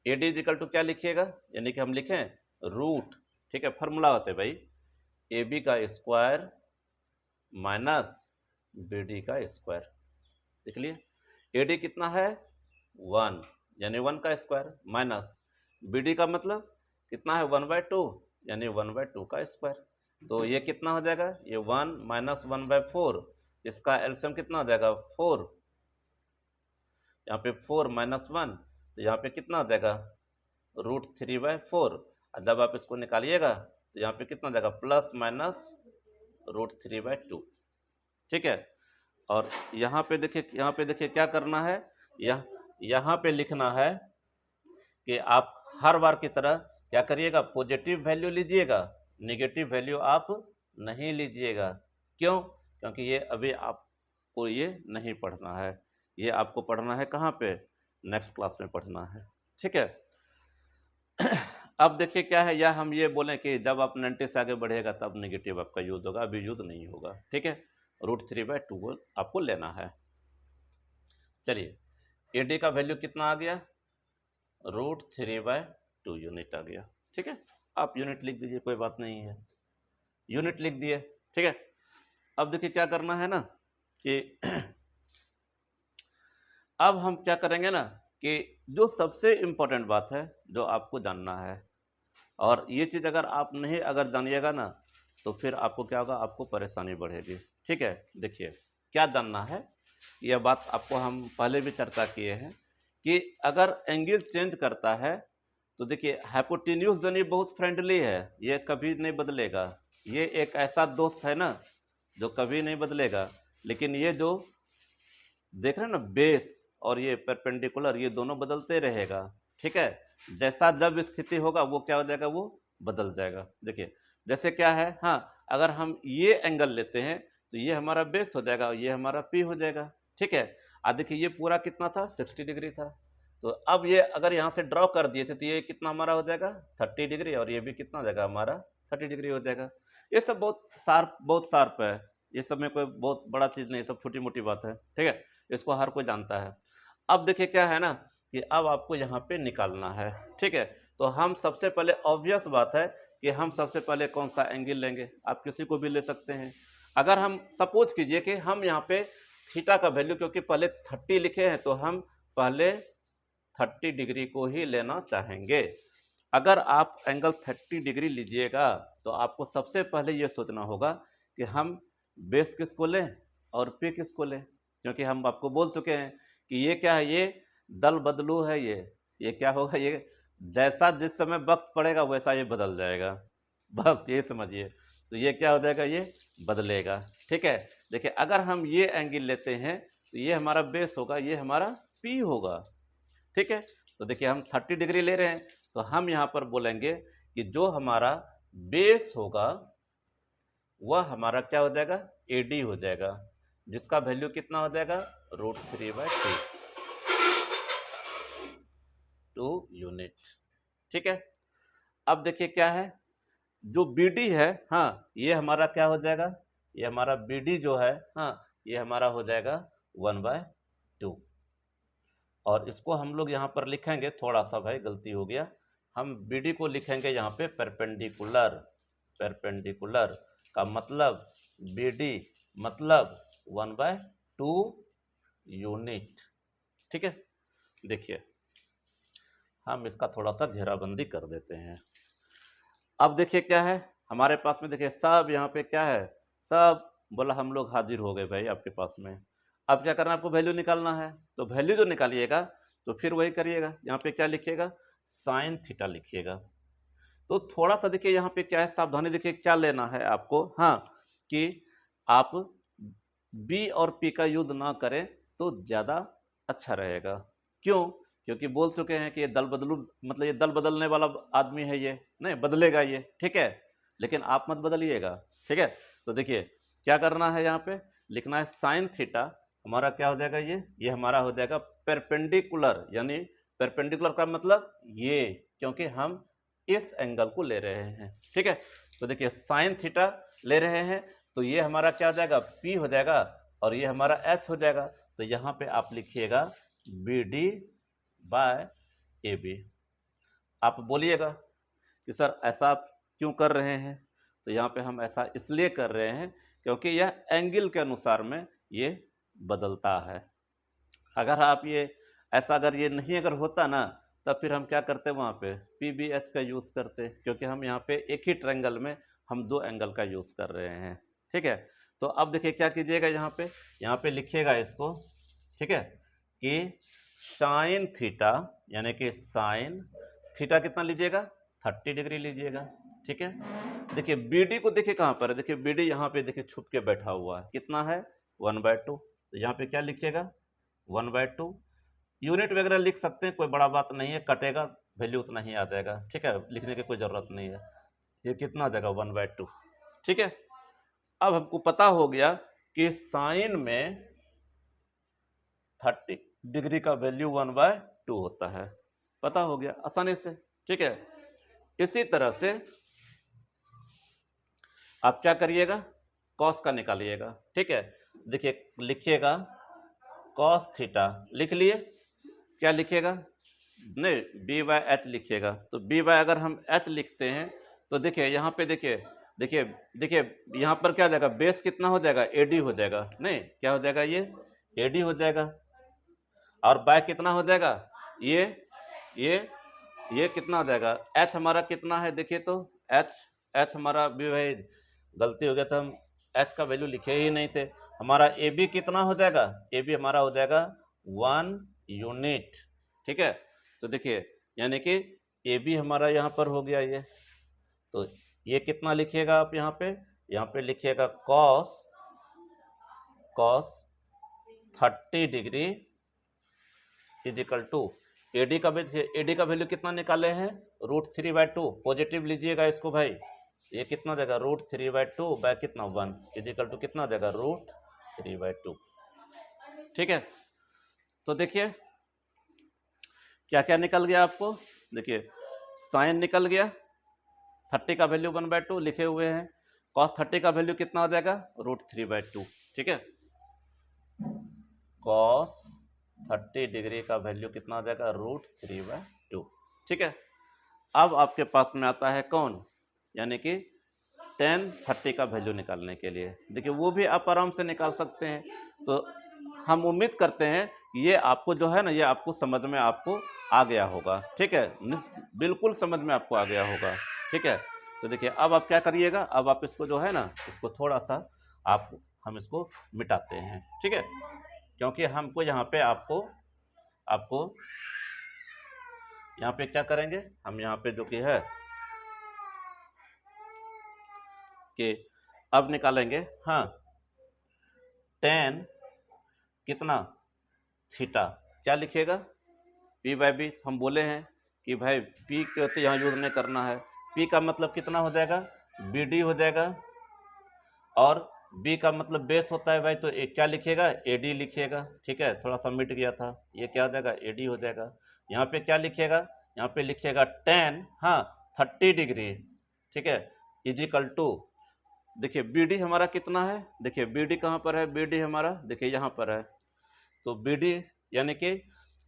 [SPEAKER 1] A D is equal to क्या लिखिएगा, यानी कि हम लिखें रूट। ठीक है, फॉर्मूला होता है भाई ए बी का स्क्वायर माइनस बी डी का स्क्वायर। देख लिए ए डी कितना है 1, यानी 1 का स्क्वायर माइनस बी डी का मतलब कितना है 1/2 यानी 1/2 का स्क्वायर। तो ये कितना हो जाएगा, ये 1 माइनस 1/4, इसका एलसीएम कितना हो जाएगा 4, यहाँ पे 4 माइनस 1 तो यहाँ पे कितना हो जाएगा √3/4। और जब आप इसको निकालिएगा तो यहाँ पे कितना हो जाएगा प्लस माइनस √3/2। ठीक है, और यहाँ पे देखिए क्या करना है, यहाँ पे लिखना है कि आप हर बार की तरह क्या करिएगा, पॉजिटिव वैल्यू लीजिएगा, नेगेटिव वैल्यू आप नहीं लीजिएगा। क्यों? क्योंकि ये अभी आपको ये नहीं पढ़ना है, ये आपको पढ़ना है कहाँ पे, नेक्स्ट क्लास में पढ़ना है। ठीक है, अब देखिए क्या है, या हम ये बोलें कि जब आप 90 से आगे बढ़ेगा तब नेगेटिव आपका यूज होगा, अभी यूज नहीं होगा। ठीक है, √3/2 आपको लेना है। चलिए, एडी का वैल्यू कितना आ गया, √3/2 यूनिट आ गया। ठीक है, आप यूनिट लिख दीजिए, कोई बात नहीं है, यूनिट लिख दिए। ठीक है, अब देखिए क्या करना है ना कि अब हम क्या करेंगे ना कि जो सबसे इम्पोर्टेंट बात है जो आपको जानना है, और ये चीज़ अगर आप नहीं अगर जानिएगा ना तो फिर आपको क्या होगा, आपको परेशानी बढ़ेगी। ठीक है, देखिए क्या जानना है, यह बात आपको हम पहले भी चर्चा किए हैं कि अगर एंगल चेंज करता है तो देखिए हाइपोटेन्यूज जनी बहुत फ्रेंडली है, ये कभी नहीं बदलेगा, ये एक ऐसा दोस्त है ना जो कभी नहीं बदलेगा। लेकिन ये जो देख रहे हैं ना बेस और ये परपेंडिकुलर, ये दोनों बदलते रहेगा। ठीक है, जैसा जब स्थिति होगा वो क्या हो जाएगा, वो बदल जाएगा। देखिए जैसे क्या है, हाँ अगर हम ये एंगल लेते हैं तो ये हमारा बेस हो जाएगा, ये हमारा पी हो जाएगा। ठीक है, अब देखिए ये पूरा कितना था 60 डिग्री था, तो अब ये अगर यहाँ से ड्रॉ कर दिए थे तो ये कितना हमारा हो जाएगा 30 डिग्री, और ये भी कितना हो जाएगा हमारा 30 डिग्री हो जाएगा। ये सब बहुत शार्प है, ये सब में कोई बहुत बड़ा चीज़ नहीं, सब छोटी मोटी बात है। ठीक है, इसको हर कोई जानता है। अब देखिए क्या है ना कि अब आपको यहाँ पे निकालना है। ठीक है, तो हम सबसे पहले ऑब्वियस बात है कि हम सबसे पहले कौन सा एंगल लेंगे, आप किसी को भी ले सकते हैं। अगर हम सपोज कीजिए कि हम यहाँ पे थीटा का वैल्यू क्योंकि पहले 30 लिखे हैं तो हम पहले 30 डिग्री को ही लेना चाहेंगे। अगर आप एंगल 30 डिग्री लीजिएगा तो आपको सबसे पहले ये सोचना होगा कि हम बेस किसको लें और पी किसको लें, क्योंकि हम आपको बोल चुके हैं कि ये क्या है, ये दल बदलू है, ये क्या होगा, ये जैसा जिस समय वक्त पड़ेगा वैसा ये बदल जाएगा, बस ये समझिए। तो ये क्या हो जाएगा, ये बदलेगा। ठीक है, देखिए अगर हम ये एंगल लेते हैं तो ये हमारा बेस होगा, ये हमारा पी होगा। ठीक है, तो देखिए हम 30 डिग्री ले रहे हैं तो हम यहाँ पर बोलेंगे कि जो हमारा बेस होगा वह हमारा क्या हो जाएगा, एडी हो जाएगा, जिसका वैल्यू कितना हो जाएगा √3/2 यूनिट। ठीक है, अब देखिए क्या है, जो बीडी है, हाँ ये हमारा क्या हो जाएगा, ये हमारा बीडी जो है, हाँ ये हमारा हो जाएगा 1/2, और इसको हम लोग यहाँ पर लिखेंगे, थोड़ा सा भाई गलती हो गया, हम बीडी को लिखेंगे यहाँ पे परपेंडिकुलर, परपेंडिकुलर का मतलब बीडी मतलब 1/2 यूनिट। ठीक है, देखिए हम इसका थोड़ा सा घेराबंदी कर देते हैं। अब देखिए क्या है हमारे पास में, देखिए सब यहाँ पे क्या है, सब बोला हम लोग हाजिर हो गए भाई आपके पास में। अब क्या करना है, आपको वैल्यू निकालना है, तो वैल्यू जो निकालिएगा तो फिर वही करिएगा, यहाँ पे क्या लिखिएगा साइन थीटा लिखिएगा। तो थोड़ा सा देखिए यहाँ पे क्या है, सावधानी देखिए क्या लेना है आपको, हाँ कि आप बी और पी का यूज ना करें तो ज़्यादा अच्छा रहेगा। क्यों? क्योंकि बोल चुके हैं कि ये दल बदलू, मतलब ये दल बदलने वाला आदमी है, ये नहीं बदलेगा ये। ठीक है, लेकिन आप मत बदलिएगा। ठीक है, तो देखिए क्या करना है, यहाँ पे लिखना है साइन थीटा, हमारा क्या हो जाएगा, ये हमारा हो जाएगा परपेंडिकुलर, यानी परपेंडिकुलर का मतलब ये, क्योंकि हम इस एंगल को ले रहे हैं। ठीक है, तो देखिए साइन थीटा ले रहे हैं तो ये हमारा क्या हो जाएगा, पी हो जाएगा, और ये हमारा एच हो जाएगा। तो यहाँ पे आप लिखिएगा B D by A B. आप बोलिएगा कि सर ऐसा आप क्यों कर रहे हैं, तो यहाँ पे हम ऐसा इसलिए कर रहे हैं क्योंकि यह एंगल के अनुसार में ये बदलता है। अगर आप ये ऐसा अगर ये नहीं अगर होता ना, तब फिर हम क्या करते वहाँ पे PBH का यूज़ करते, क्योंकि हम यहाँ पे एक ही ट्रायंगल में हम 2 एंगल का यूज़ कर रहे हैं। ठीक है, तो अब देखिए क्या कीजिएगा, यहाँ पे लिखिएगा इसको, ठीक है, कि साइन थीटा, यानी कि साइन थीटा कितना लीजिएगा, 30 डिग्री लीजिएगा। ठीक है, देखिए BD को देखिए कहाँ पर है, देखिए BD यहाँ पे देखिए छुप के बैठा हुआ है, कितना है 1/2। तो यहाँ पे क्या लिखिएगा 1/2, यूनिट वगैरह लिख सकते हैं, कोई बड़ा बात नहीं है, कटेगा वैल्यू उतना ही आ जाएगा। ठीक है, लिखने की कोई ज़रूरत नहीं है। ये कितना आ जाएगा 1/2। ठीक है, अब हमको पता हो गया कि साइन में 30 डिग्री का वैल्यू 1/2 होता है, पता हो गया आसानी से। ठीक है, इसी तरह से आप क्या करिएगा, कॉस का निकालिएगा। ठीक है, देखिए लिखिएगा कॉस थीटा, लिख लिए, क्या लिखिएगा, नहीं B/H लिखिएगा। तो B/ अगर हम H लिखते हैं तो देखिए यहाँ पे देखिए देखिए देखिए यहाँ पर क्या हो जाएगा, बेस कितना हो जाएगा, AD हो जाएगा, नहीं क्या हो जाएगा, ये AD हो जाएगा, और बाय कितना हो जाएगा, ये कितना हो जाएगा, H हमारा कितना है, देखिए तो H हमारा भी भाई गलती हो गया था, हम H का वैल्यू लिखे ही नहीं थे। हमारा AB कितना हो जाएगा, AB हमारा हो जाएगा 1 यूनिट। ठीक है, तो देखिए यानी कि AB हमारा यहाँ पर हो गया ये, तो ये कितना लिखिएगा आप यहाँ पे लिखिएगा cos 30 degree is equal to AD का वैल्यू कितना निकाले हैं, √3/2, पॉजिटिव लीजिएगा इसको भाई, ये कितना जाएगा √3/2 बाय कितना 1 इज इक्वल टू कितना जाएगा √3/2। ठीक है, तो देखिए क्या क्या निकल गया आपको, देखिए साइन निकल गया, 30 का वैल्यू 1/2 लिखे हुए हैं, कॉस 30 का वैल्यू कितना हो जाएगा √3/2। ठीक है, कॉस 30 डिग्री का वैल्यू कितना हो जाएगा √3/2। ठीक है, अब आपके पास में आता है कौन, यानी कि tan 30 का वैल्यू निकालने के लिए। देखिए वो भी आप आराम से निकाल सकते हैं, तो हम उम्मीद करते हैं ये आपको जो है ना, ये आपको समझ में आपको आ गया होगा। ठीक है, बिल्कुल समझ में आपको आ गया होगा। ठीक है, तो देखिए अब आप क्या करिएगा, अब आप इसको जो है ना, इसको थोड़ा सा हम इसको मिटाते हैं। ठीक है, क्योंकि हमको यहाँ पे आपको यहाँ पे क्या करेंगे, हम यहाँ पे जो कि है कि अब निकालेंगे, हाँ tan कितना थीटा, क्या लिखिएगा P/B, हम बोले हैं कि भाई P को तो यहाँ यूज नहीं करना है, P का मतलब कितना हो जाएगा BD हो जाएगा, और B का मतलब बेस होता है भाई, तो क्या लिखिएगा AD लिखिएगा। ठीक है, थोड़ा सा मिट गया था, ये क्या हो जाएगा AD हो जाएगा। यहाँ पे क्या लिखिएगा, यहाँ पे लिखिएगा tan, हाँ 30 डिग्री, ठीक है, इज इक्वल टू, देखिए BD हमारा कितना है, देखिए BD कहाँ पर है, BD हमारा देखिए यहाँ पर है, तो BD यानी कि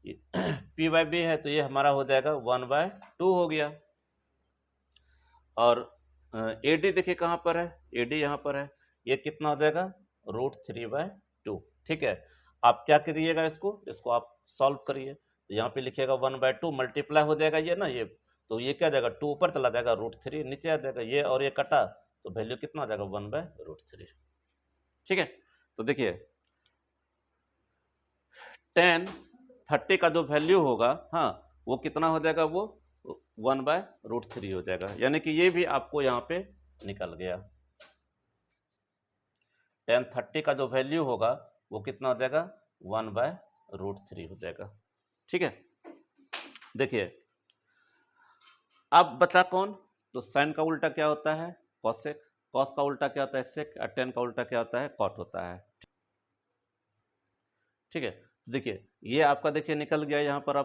[SPEAKER 1] P/B है, तो ये हमारा हो जाएगा 1/2 हो गया, और AD देखिए कहाँ पर है, AD यहाँ पर है, ये कितना हो जाएगा √3/2। ठीक है, आप क्या करिएगा, इसको आप सॉल्व करिए, तो यहाँ पे लिखिएगा 1/2 मल्टीप्लाई हो जाएगा ये ना, ये तो ये क्या जाएगा 2 ऊपर चला जाएगा, √3 नीचे आ जाएगा, ये और ये कटा, तो वैल्यू कितना आ जाएगा 1/√3। ठीक है, तो देखिए tan 30 का जो वैल्यू होगा, हाँ वो कितना हो जाएगा, वो 1/√3 हो जाएगा, यानी कि ये भी आपको यहाँ पे निकल गया। tan 30 का जो वैल्यू होगा वो कितना हो जाएगा 1/√3 हो जाएगा। ठीक है, देखिए अब बचा कौन, तो साइन का उल्टा क्या होता है कॉसेक, कॉस का उल्टा क्या होता है सेक, और tan का उल्टा क्या होता है कॉट होता है। ठीक है, देखिए ये आपका देखिए निकल गया यहाँ पर।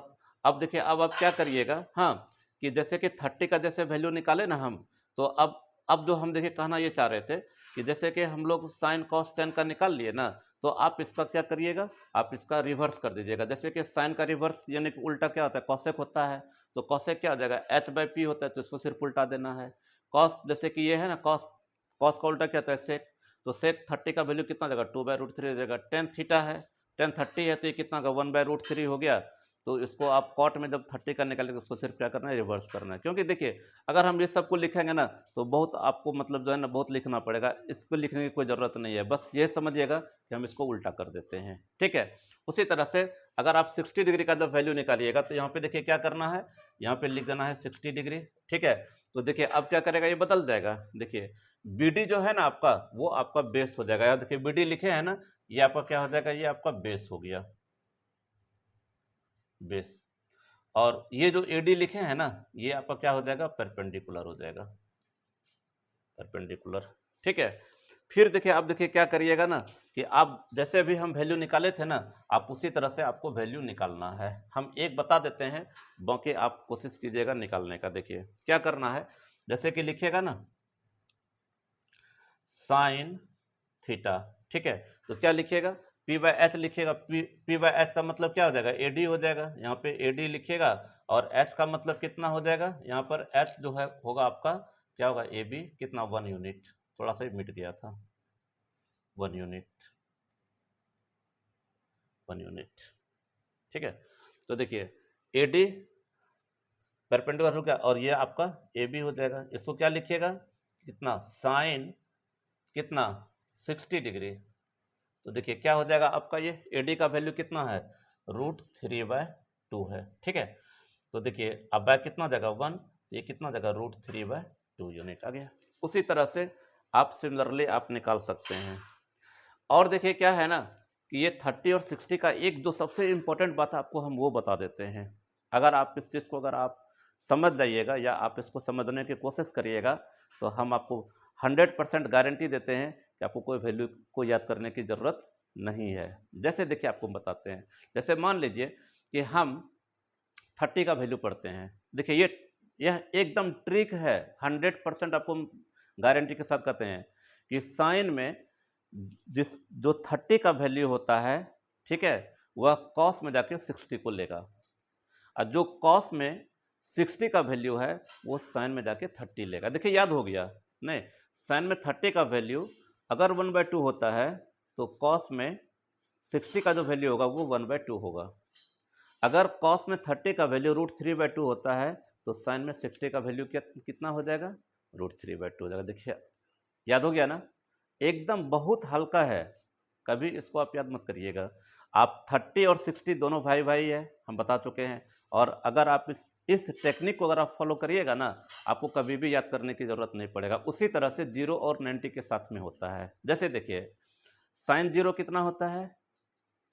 [SPEAKER 1] अब देखिए अब आप क्या करिएगा, हाँ कि जैसे कि 30 का जैसे वैल्यू निकाले ना हम, तो अब जो हम देखिए कहना ये चाह रहे थे कि जैसे कि हम लोग साइन कॉस tan का निकाल लिए ना, तो आप इसका क्या करिएगा, आप इसका रिवर्स कर दीजिएगा। जैसे कि साइन का रिवर्स यानी कि उल्टा क्या होता है कॉसेक होता है, तो कॉसेक क्या हो जाएगा H/P होता है, तो इसको सिर्फ उल्टा देना है। कॉस जैसे कि ये है ना कॉस का उल्टा क्या होता है सेक, तो सेक 30 का वैल्यू कितना हो जाएगा 2/√3 हो जाएगा। tan थीटा है, tan 30 है, तो ये कितना का 1/√3 हो गया, तो इसको आप कॉट में जब 30 का निकालेंगे तो उसको सिर्फ क्या करना है, रिवर्स करना है। क्योंकि देखिए अगर हम ये सब को लिखेंगे ना तो बहुत आपको मतलब जो है ना बहुत लिखना पड़ेगा, इसको लिखने की कोई ज़रूरत नहीं है, बस ये समझिएगा कि हम इसको उल्टा कर देते हैं, ठीक है। उसी तरह से अगर आप 60 डिग्री का जब वैल्यू निकालिएगा तो यहाँ पे देखिए क्या करना है, यहाँ पे लिख देना है 60 डिग्री, ठीक है। तो देखिए अब क्या करेगा, ये बदल जाएगा। देखिए BD जो है ना आपका, वो आपका बेस हो जाएगा। यार देखिए BD लिखे हैं ना, ये आपका क्या हो जाएगा, ये आपका बेस हो गया, बेस। और ये जो AD लिखे हैं ना, ये आपका क्या हो जाएगा, परपेंडिकुलर हो जाएगा, परपेंडिकुलर, ठीक है। फिर देखिए आप देखिए क्या करिएगा ना कि आप जैसे अभी हम वैल्यू निकाले थे ना, आप उसी तरह से आपको वैल्यू निकालना है। हम एक बता देते हैं, बाकी आप कोशिश कीजिएगा निकालने का। देखिए क्या करना है, जैसे कि लिखिएगा ना साइन थीटा, ठीक है। तो क्या लिखिएगा, P/H लिखिएगा। P/H का मतलब क्या हो जाएगा, AD हो जाएगा। यहाँ पे AD लिखिएगा और H का मतलब कितना हो जाएगा, यहाँ पर H जो है होगा आपका क्या होगा, AB कितना, 1 यूनिट। थोड़ा सा मिट गया था, 1 यूनिट, 1 यूनिट, ठीक है। तो देखिए AD परपेंडिकुलर हो गया और ये आपका AB हो जाएगा। इसको क्या लिखिएगा, कितना, साइन कितना, 60 डिग्री। तो देखिए क्या हो जाएगा आपका, ये AD का वैल्यू कितना है, √3/2 है, ठीक है। तो देखिए अब बैक कितना देगा, 1, तो ये कितना देगा, √3/2 यूनिट आ गया। उसी तरह से आप सिमिलरली आप निकाल सकते हैं। और देखिए क्या है ना कि ये 30 और 60 का एक जो सबसे इम्पोर्टेंट बात है आपको हम वो बता देते हैं। अगर आप इस चीज़ को अगर आप समझ जाइएगा या आप इसको समझने की कोशिश करिएगा तो हम आपको 100% गारंटी देते हैं कि आपको कोई वैल्यू को याद करने की ज़रूरत नहीं है। जैसे देखिए आपको बताते हैं, जैसे मान लीजिए कि हम 30 का वैल्यू पढ़ते हैं। देखिए यह एकदम ट्रिक है, 100% आपको गारंटी के साथ कहते हैं कि साइन में जो 30 का वैल्यू होता है, ठीक है, वह कॉस में जाके 60 को लेगा, और जो कॉस में 60 का वैल्यू है वो साइन में जाके 30 लेगा। देखिए याद हो गया नहीं, साइन में 30 का वैल्यू अगर 1/2 होता है तो कॉस में 60 का जो वैल्यू होगा वो 1/2 होगा। अगर कॉस में 30 का वैल्यू √3/2 होता है तो साइन में 60 का वैल्यू कितना हो जाएगा, √3/2 हो जाएगा। देखिए याद हो गया ना, एकदम बहुत हल्का है, कभी इसको आप याद मत करिएगा। आप 30 और 60 दोनों भाई भाई है, हम बता चुके हैं। और अगर आप इस टेक्निक को अगर आप फॉलो करिएगा ना, आपको कभी भी याद करने की ज़रूरत नहीं पड़ेगा। उसी तरह से 0 और 90 के साथ में होता है। जैसे देखिए साइन 0 कितना होता है,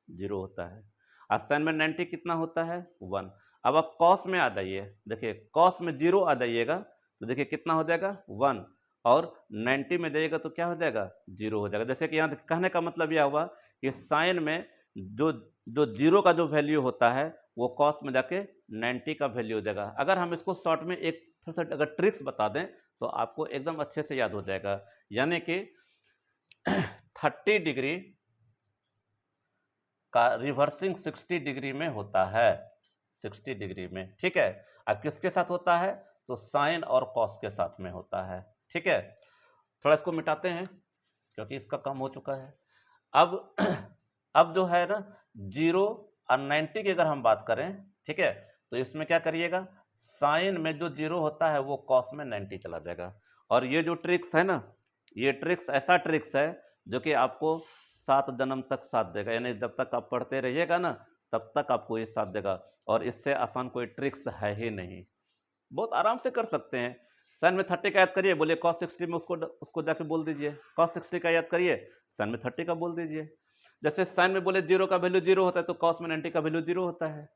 [SPEAKER 1] 0 होता है, और साइन में 90 कितना होता है, 1। अब आप कॉस में आ जाइए, देखिए कॉस में 0 आ जाइएगा तो देखिए कितना हो जाएगा, 1, और 90 में जाइएगा तो क्या हो जाएगा, 0 हो जाएगा। जैसे कि यहाँ कहने का मतलब यह हुआ कि साइन में जो जो 0 का जो वैल्यू होता है वो कॉस में जाके 90 का वैल्यू हो जाएगा। अगर हम इसको शॉर्ट में एक थोड़ा सा अगर ट्रिक्स बता दें तो आपको एकदम अच्छे से याद हो जाएगा। यानी कि 30 डिग्री का रिवर्सिंग 60 डिग्री में होता है, 60 डिग्री में, ठीक है। अब किसके साथ होता है, तो साइन और कॉस के साथ में होता है, ठीक है। थोड़ा इसको मिटाते हैं क्योंकि इसका काम हो चुका है। अब अब जो है ना 0 और 90 की अगर हम बात करें, ठीक है, तो इसमें क्या करिएगा, साइन में जो 0 होता है वो कॉस में 90 चला जाएगा। और ये जो ट्रिक्स है ना, ये ट्रिक्स ऐसा ट्रिक्स है जो कि आपको 7 जन्म तक साथ देगा। यानी जब तक आप पढ़ते रहिएगा ना तब तक आपको ये साथ देगा, और इससे आसान कोई ट्रिक्स है ही नहीं। बहुत आराम से कर सकते हैं। साइन में 30 का याद करिए, बोलिए कॉस 60 में उसको जाके बोल दीजिए, कॉस 60 का याद करिए, साइन में 30 का बोल दीजिए। जैसे साइन में बोले 0 का वैल्यू 0 होता है तो कॉस में 90 का वैल्यू 0 होता है।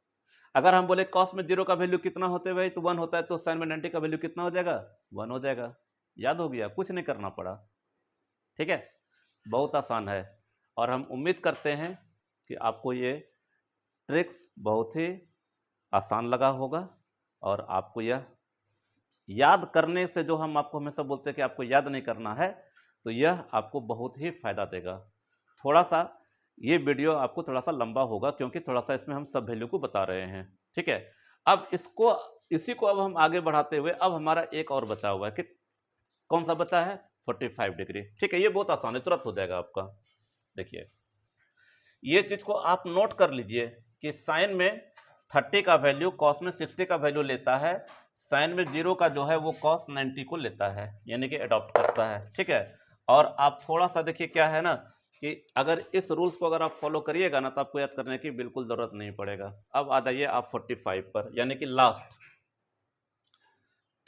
[SPEAKER 1] अगर हम बोले कॉस में 0 का वैल्यू कितना होते भाई, तो 1 होता है, तो साइन में 90 का वैल्यू कितना हो जाएगा, 1 हो जाएगा। याद हो गया, कुछ नहीं करना पड़ा, ठीक है, बहुत आसान है। और हम उम्मीद करते हैं कि आपको ये ट्रिक्स बहुत ही आसान लगा होगा, और आपको यह याद करने से, जो हम आपको हमेशा बोलते हैं कि आपको याद नहीं करना है, तो यह आपको बहुत ही फायदा देगा। थोड़ा सा ये वीडियो आपको थोड़ा सा लंबा होगा क्योंकि थोड़ा सा इसमें हम सब वैल्यू को बता रहे हैं, ठीक है। अब इसी को अब हम आगे बढ़ाते हुए, अब हमारा एक और बचा हुआ है, कि कौन सा बचा है, 45 डिग्री, ठीक है। ये बहुत आसान है, तुरंत हो जाएगा आपका। देखिए ये चीज को आप नोट कर लीजिए कि साइन में 30 का वैल्यू कॉस में 60 का वैल्यू लेता है, साइन में 0 का जो है वो कॉस 90 को लेता है, यानी कि अडॉप्ट करता है। ठीक है, और आप थोड़ा सा देखिए क्या है ना कि अगर इस रूल्स को अगर आप फॉलो करिएगा ना तो आपको याद करने की बिल्कुल जरूरत नहीं पड़ेगा। अब आ जाइए आप 45 पर, यानी कि लास्ट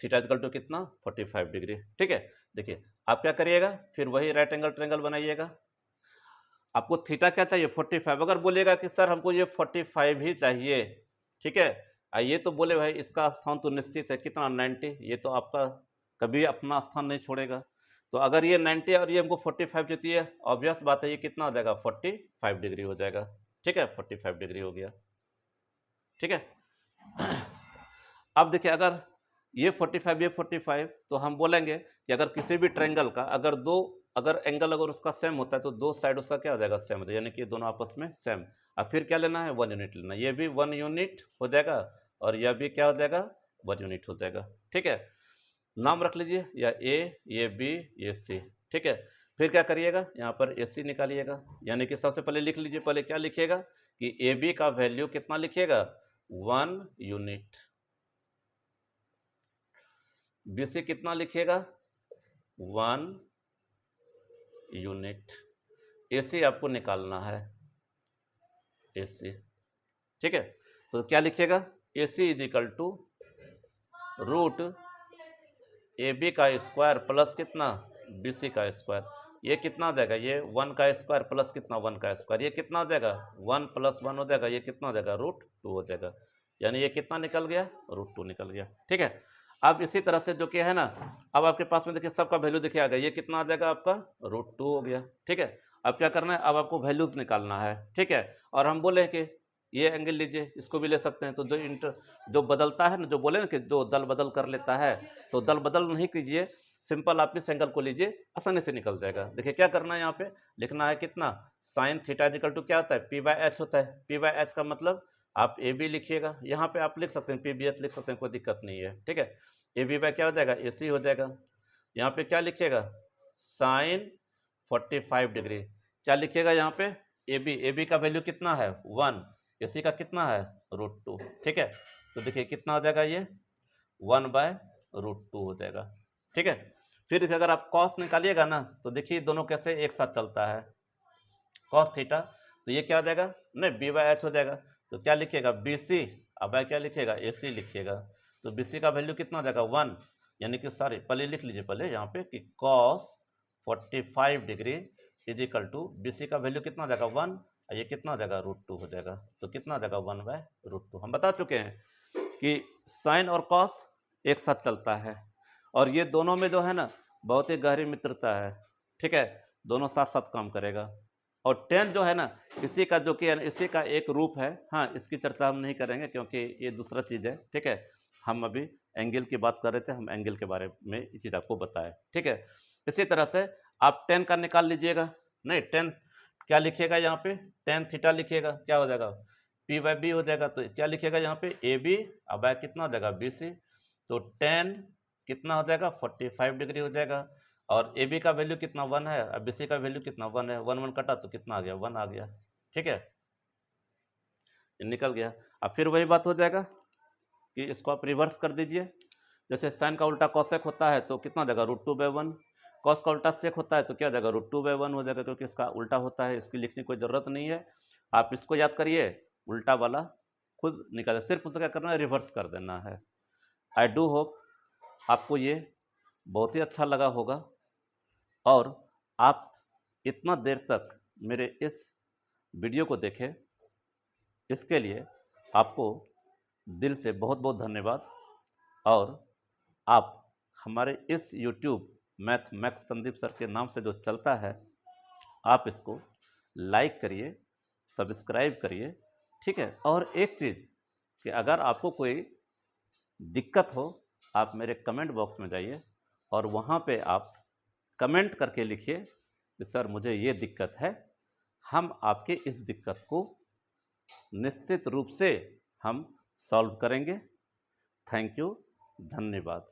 [SPEAKER 1] थीटा इक्वल टू कितना 45 डिग्री। ठीक है, देखिए आप क्या करिएगा, फिर वही राइट एंगल ट्रायंगल बनाइएगा। आपको थीटा क्या चाहिए 45, अगर बोलिएगा कि सर हमको ये 45 ही चाहिए, ठीक है, ये तो बोले भाई इसका स्थान तो निश्चित है कितना 90, ये तो आपका कभी अपना स्थान नहीं छोड़ेगा। तो अगर ये 90 और ये हमको 45 देती है, ऑब्वियस बात है ये कितना हो जाएगा 45 डिग्री हो जाएगा। ठीक है, 45 डिग्री हो गया। ठीक है, अब देखिए अगर ये 45 ये 45, तो हम बोलेंगे कि अगर किसी भी ट्रायंगल का अगर एंगल अगर उसका सेम होता है तो दो साइड उसका क्या हो जाएगा सेम हो जाएगा, यानी कि दोनों आपस में सेम। अब फिर क्या लेना है 1 यूनिट लेना, ये भी 1 यूनिट हो जाएगा और यह भी क्या हो जाएगा 1 यूनिट हो जाएगा। ठीक है, नाम रख लीजिए या ये बी ये सी। ठीक है, फिर क्या करिएगा यहाँ पर ए सी निकालिएगा, यानी कि सबसे पहले लिख लीजिए, पहले क्या लिखिएगा कि ए बी का वैल्यू कितना लिखिएगा 1 यूनिट, बी सी कितना लिखिएगा 1 यूनिट, एसी आपको निकालना है एसी। ठीक है, तो क्या लिखिएगा AC is equal to root A B का स्क्वायर प्लस कितना बी सी का स्क्वायर, ये कितना हो जाएगा ये 1 का स्क्वायर प्लस कितना 1 का स्क्वायर, ये कितना हो जाएगा 1 + 1 हो जाएगा, ये कितना हो जाएगा √2 हो जाएगा, यानी ये कितना निकल गया √2 निकल गया। ठीक है, अब इसी तरह से जो कि है ना, अब आपके पास में देखिए सबका वैल्यू देखिए आ गया, ये कितना आ जाएगा आपका √2 हो गया। ठीक है, अब क्या करना है, अब आपको वैल्यूज निकालना है। ठीक है, और हम बोले कि ये एंगल लीजिए, इसको भी ले सकते हैं, तो जो बदलता है ना, जो बोले ना कि जो दल बदल कर लेता है, तो दल बदल नहीं कीजिए, सिंपल आप इस एंगल को लीजिए, आसानी से निकल जाएगा। देखिए क्या करना है, यहाँ पे लिखना है कितना साइन थीटा इक्वल टू क्या होता है p/h होता है, p/h का मतलब आप ए बी लिखिएगा, यहाँ पे आप लिख सकते हैं p/h लिख सकते हैं, कोई दिक्कत नहीं है। ठीक है, ए बी बाय क्या हो जाएगा ए सी हो जाएगा, यहाँ पे क्या लिखिएगा साइन 45 डिग्री, क्या लिखिएगा यहाँ पे ए बी का वैल्यू कितना है 1, ए सी का कितना है √2। ठीक है, तो देखिए कितना हो जाएगा ये 1/√2 हो जाएगा। ठीक है, फिर देखिए अगर आप कॉस निकालिएगा ना तो देखिए दोनों कैसे एक साथ चलता है, कॉस थीटा, तो ये क्या हो जाएगा नहीं b/h हो जाएगा, तो क्या लिखिएगा बी सी, अब क्या लिखिएगा ए सी लिखिएगा, तो बी सी का वैल्यू कितना हो जाएगा 1, यानी कि सॉरी पहले लिख लीजिए पहले यहाँ पे कि cos 45 degree is equal to B C का वैल्यू कितना हो जाएगा 1, और ये कितना हो जाएगा √2 हो जाएगा, तो कितना हो जाएगा 1/√2। हम बता चुके हैं कि साइन और कॉस एक साथ चलता है, और ये दोनों में जो है ना बहुत ही गहरी मित्रता है। ठीक है, दोनों साथ साथ काम करेगा, और टेन जो है ना इसी का जो कि इसी का एक रूप है। हाँ, इसकी चर्चा हम नहीं करेंगे क्योंकि ये दूसरा चीज़ है। ठीक है, हम अभी एंगल की बात कर रहे थे, हम एंगल के बारे में ये चीज़ आपको बताएं। ठीक है, इसी तरह से आप टेन का निकाल लीजिएगा, नहीं टेन क्या लिखिएगा यहाँ पे टेन थीटा लिखिएगा, क्या हो जाएगा p/b हो जाएगा, तो क्या लिखिएगा यहाँ पे ए बी, अब कितना हो जाएगा बी सी, तो टेन कितना हो जाएगा 45 डिग्री हो जाएगा, और ए बी का वैल्यू कितना 1 है, अब बी सी का वैल्यू कितना 1 है, 1 1 कटा तो कितना आ गया 1 आ गया। ठीक है, निकल गया। अब फिर वही बात हो जाएगा कि इसको आप रिवर्स कर दीजिए, जैसे साइन का उल्टा कॉसेक होता है तो कितना हो जाएगा √2/1, कॉस का उल्टा सेक होता है तो क्या हो जाएगा √2/1 हो जाएगा, क्योंकि इसका उल्टा होता है, इसकी लिखने की कोई ज़रूरत नहीं है, आप इसको याद करिए, उल्टा वाला खुद निकाले, सिर्फ उसका क्या करना है रिवर्स कर देना है। आई डू होप आपको ये बहुत ही अच्छा लगा होगा, और आप इतना देर तक मेरे इस वीडियो को देखें, इसके लिए आपको दिल से बहुत बहुत धन्यवाद। और आप हमारे इस YouTube math max Sandeep sir के नाम से जो चलता है, आप इसको लाइक करिए, सब्सक्राइब करिए। ठीक है, और एक चीज़ कि अगर आपको कोई दिक्कत हो, आप मेरे कमेंट बॉक्स में जाइए और वहाँ पे आप कमेंट करके लिखिए कि सर मुझे ये दिक्कत है, हम आपके इस दिक्कत को निश्चित रूप से हम सॉल्व करेंगे। थैंक यू, धन्यवाद।